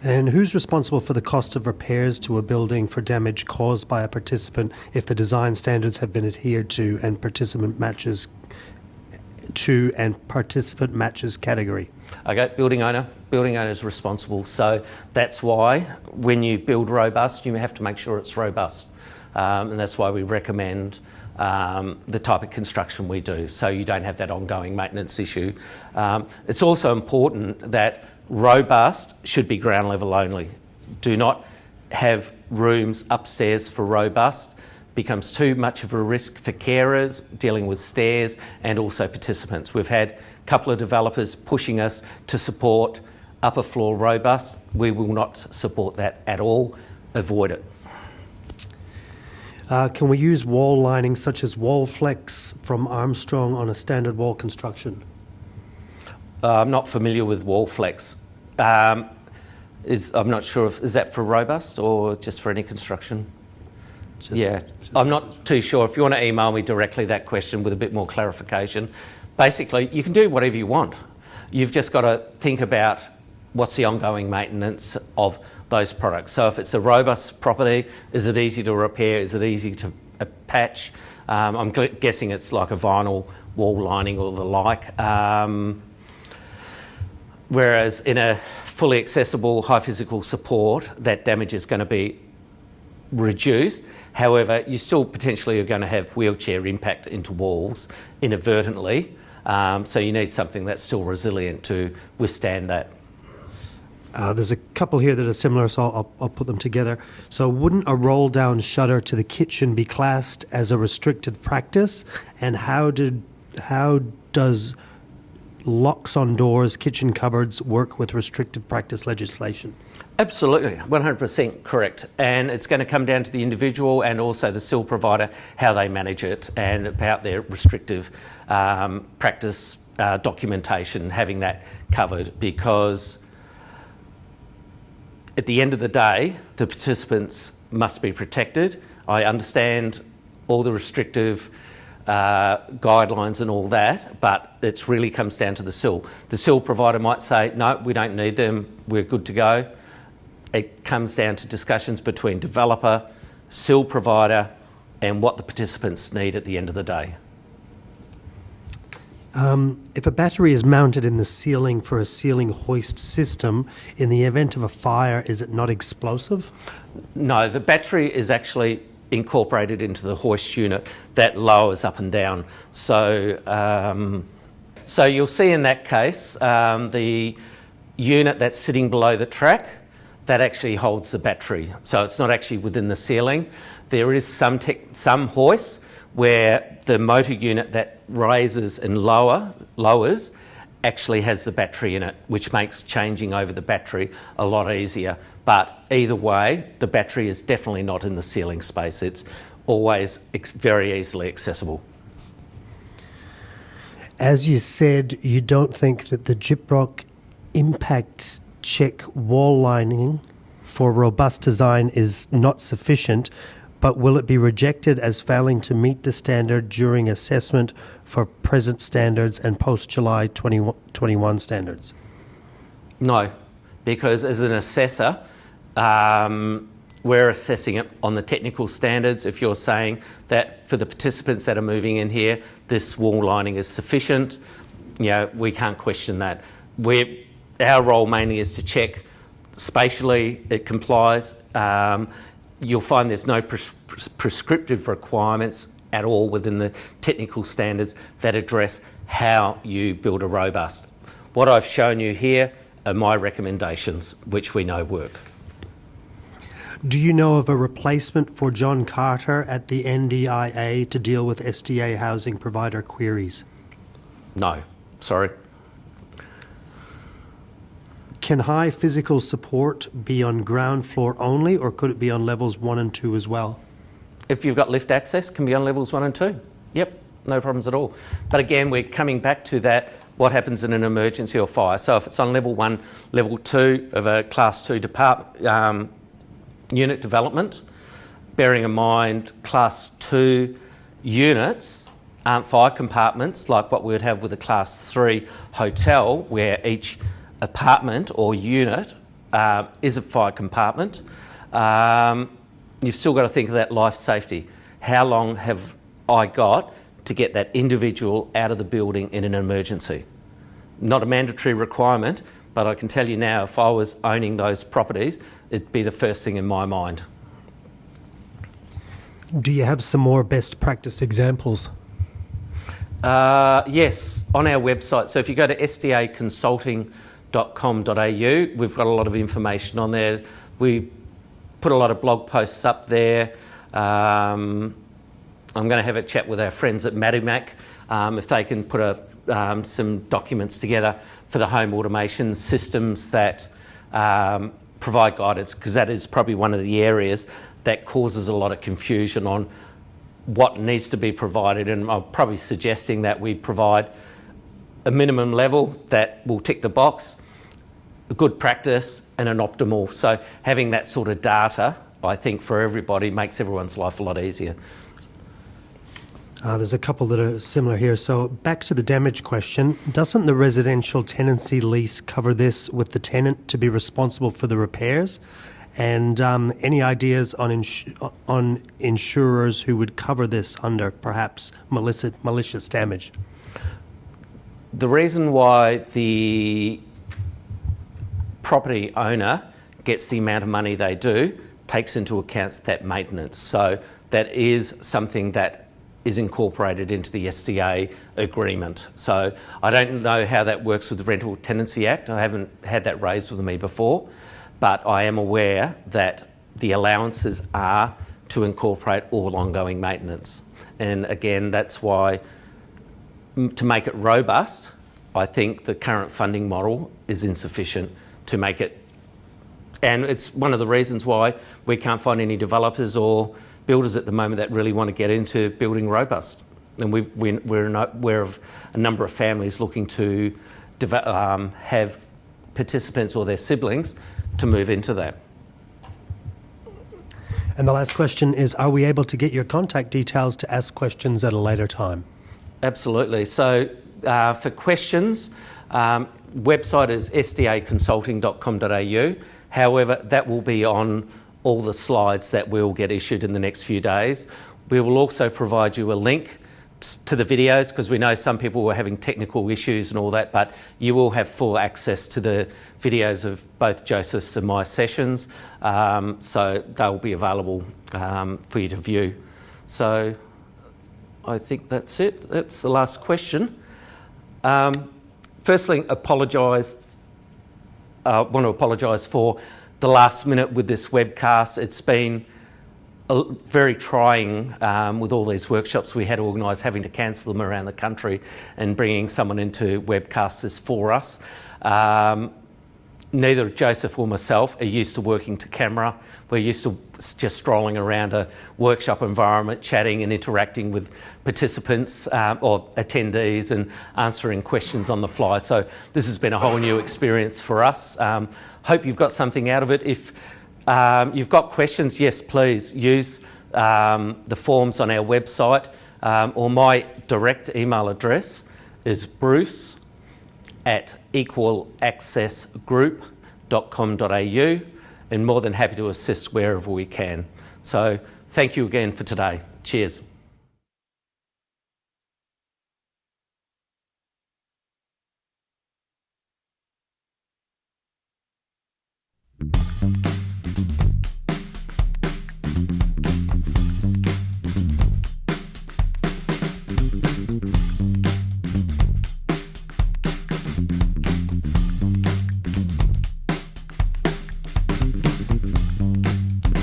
And who's responsible for the cost of repairs to a building for damage caused by a participant if the design standards have been adhered to and participant matches category? Okay, building owner. Building owner is responsible. So that's why when you build robust, you have to make sure it's robust. And that's why we recommend the type of construction we do, so you don't have that ongoing maintenance issue. It's also important that robust should be ground level only. Do not have rooms upstairs for robust. Becomes too much of a risk for carers dealing with stairs and also participants. We've had a couple of developers pushing us to support upper floor robust. We will not support that at all. Avoid it. Can we use wall lining such as wall flex from Armstrong on a standard wall construction? I'm not familiar with wall flex. I'm not sure is that for robust or just for any construction? I'm not too sure. If you want to email me directly that question with a bit more clarification, basically you can do whatever you want. You've just got to think about what's the ongoing maintenance of those products. So if it's a robust property, is it easy to repair? Is it easy to patch? I'm guessing it's like a vinyl wall lining or the like. Whereas in a fully accessible high physical support, that damage is going to be reduced. However, you still potentially are going to have wheelchair impact into walls inadvertently. So you need something that's still resilient to withstand that. There's a couple here that are similar, so I'll put them together. So wouldn't a roll-down shutter to the kitchen be classed as a restricted practice? And how does locks on doors, kitchen cupboards work with restricted practice legislation? Absolutely, 100% correct. And it's going to come down to the individual and also the sill provider, how they manage it, and about their restrictive practice documentation, having that covered, because at the end of the day, the participants must be protected. I understand all the restrictive guidelines and all that, but it really comes down to the sill. The sill provider might say, no, we don't need them, we're good to go. It comes down to discussions between developer, sill provider, and what the participants need at the end of the day. If a battery is mounted in the ceiling for a ceiling hoist system, in the event of a fire, is it not explosive? No, the battery is actually incorporated into the hoist unit that lowers up and down. So you'll see in that case the unit that's sitting below the track, that actually holds the battery. So it's not actually within the ceiling. There is some hoists where the motor unit that raises and lowers actually has the battery in it, which makes changing over the battery a lot easier. But either way, the battery is definitely not in the ceiling space. It's always very easily accessible. As you said, you don't think that the gyprock impact check wall lining for robust design is not sufficient, but will it be rejected as failing to meet the standard during assessment for present standards and post-July 2021 standards? No, because as an assessor, we're assessing it on the technical standards. If you're saying that for the participants that are moving in here, this wall lining is sufficient, we can't question that. Our role mainly is to check spatially it complies. You'll find there's no prescriptive requirements at all within the technical standards that address how you build a robust. What I've shown you here are my recommendations, which we know work. Do you know of a replacement for John Carter at the NDIA to deal with SDA housing provider queries? No, sorry. Can high physical support be on ground floor only, or could it be on levels 1 and 2 as well? If you've got lift access, can be on levels 1 and 2. Yep, no problems at all. But again, we're coming back to that, what happens in an emergency or fire. So if it's on level 1, level 2 of a class 2 unit development, bearing in mind class 2 units aren't fire compartments like what we would have with a class 3 hotel, where each apartment or unit is a fire compartment. You've still got to think of that life safety. How long have I got to get that individual out of the building in an emergency? Not a mandatory requirement, but I can tell you now, if I was owning those properties, it'd be the first thing in my mind. Do you have some more best practice examples? Yes, on our website. So if you go to sdaconsulting.com.au, we've got a lot of information on there. We put a lot of blog posts up there. I'm going to have a chat with our friends at Madimac if they can put some documents together for the home automation systems that provide guidance, because that is probably one of the areas that causes a lot of confusion on what needs to be provided, and I'm probably suggesting that we provide a minimum level that will tick the box, a good practice and an optimal. So having that sort of data, I think, for everybody makes everyone's life a lot easier. There's a couple that are similar here. So back to the damage question, doesn't the residential tenancy lease cover this with the tenant to be responsible for the repairs? And any ideas on insurers who would cover this under perhaps malicious damage? The reason why the property owner gets the amount of money they do takes into account that maintenance. So that is something that is incorporated into the SDA agreement. So I don't know how that works with the Rental Tenancy Act. I haven't had that raised with me before, but I am aware that the allowances are to incorporate all ongoing maintenance. And again, that's why, to make it robust, I think the current funding model is insufficient to make it. And it's one of the reasons why we can't find any developers or builders at the moment that really want to get into building robust. And we're aware of a number of families looking to have participants or their siblings to move into that. And the last question is, are we able to get your contact details to ask questions at a later time? Absolutely. So for questions, website is sdaconsulting.com.au. However, that will be on all the slides that will get issued in the next few days. We will also provide you a link to the videos, because we know some people were having technical issues and all that, but you will have full access to the videos of both Joseph's and my sessions, so they'll be available for you to view. So I think that's it. That's the last question. Firstly, I want to apologise for the last minute with this webcast. It's been very trying with all these workshops we had organised, having to cancel them around the country, and bringing someone into webcasters for us. Neither Joseph or myself are used to working to camera. We're used to just strolling around a workshop environment, chatting and interacting with participants or attendees and answering questions on the fly. So this has been a whole new experience for us. Hope you've got something out of it. If you've got questions, yes, please use the forms on our website, or my direct email address is bruce@equalaccessgroup.com.au, and more than happy to assist wherever we can. So thank you again for today. Cheers.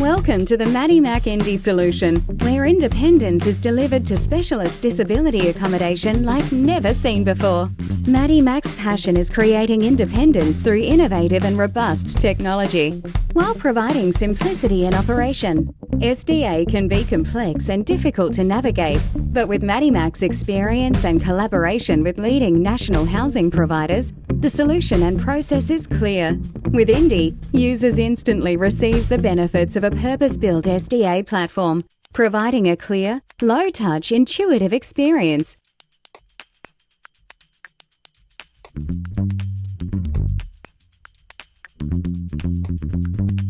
Welcome to the Maddie Mac Indie Solution, where independence is delivered to specialist disability accommodation like never seen before. Maddie Mac's passion is creating independence through innovative and robust technology, while providing simplicity in operation. SDA can be complex and difficult to navigate, but with Maddie Mac's experience and collaboration with leading national housing providers, the solution and process is clear. With Indie, users instantly receive the benefits of a purpose-built SDA platform, providing a clear, low-touch, intuitive experience.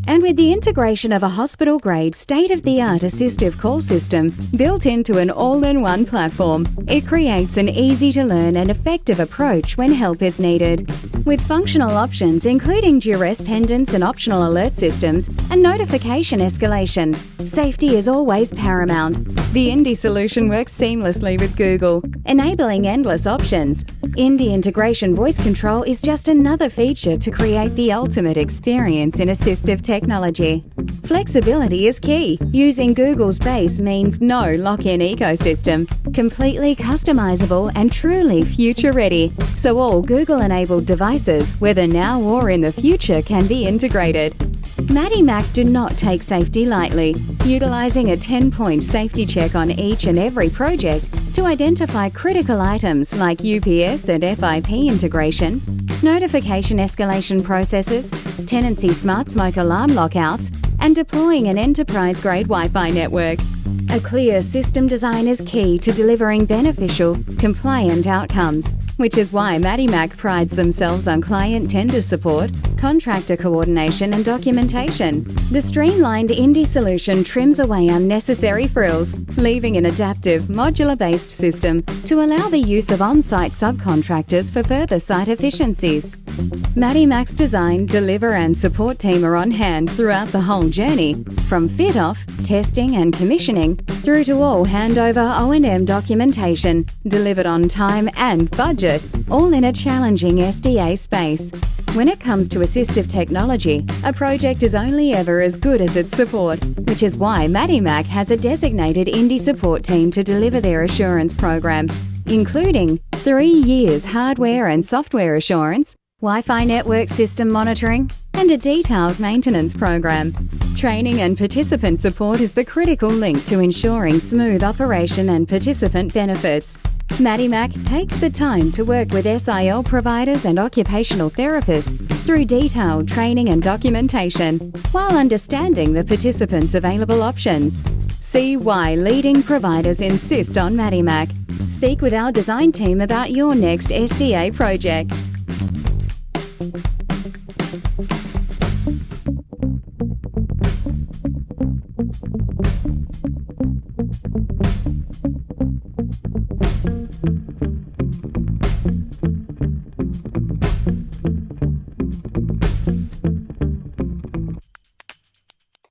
And with the integration of a hospital-grade, state-of-the-art assistive call system built into an all-in-one platform, it creates an easy-to-learn and effective approach when help is needed. With functional options including duress pendants and optional alert systems and notification escalation, safety is always paramount. The Indie solution works seamlessly with Google, enabling endless options. Indie integration voice control is just another feature to create the ultimate experience in assistive technology. Flexibility is key. Using Google's base means no lock-in ecosystem, completely customizable and truly future-ready, so all Google-enabled devices, whether now or in the future, can be integrated. Maddie Mac do not take safety lightly, utilising a 10-point safety check on each and every project to identify critical items like UPS and FIP integration, notification escalation processes, tenancy smart smoke alarm lockouts, and deploying an enterprise-grade Wi-Fi network. A clear system design is key to delivering beneficial, compliant outcomes. which is why Mac prides themselves on client tender support, contractor coordination and documentation. The streamlined Indie solution trims away unnecessary frills, leaving an adaptive, modular-based system to allow the use of on-site subcontractors for further site efficiencies. Mac's design, deliver and support team are on hand throughout the whole journey, from fit-off, testing and commissioning, through to all handover O&M documentation, delivered on time and budget, all in a challenging SDA space. When it comes to assistive technology, a project is only ever as good as its support, which is why Mac has a designated Indie support team to deliver their assurance program, including 3 years hardware and software assurance, Wi-Fi network system monitoring, and a detailed maintenance program. Training and participant support is the critical link to ensuring smooth operation and participant benefits. Mac takes the time to work with SIL providers and occupational therapists through detailed training and documentation, while understanding the participants' available options. See why leading providers insist on Mac. Speak with our design team about your next SDA project.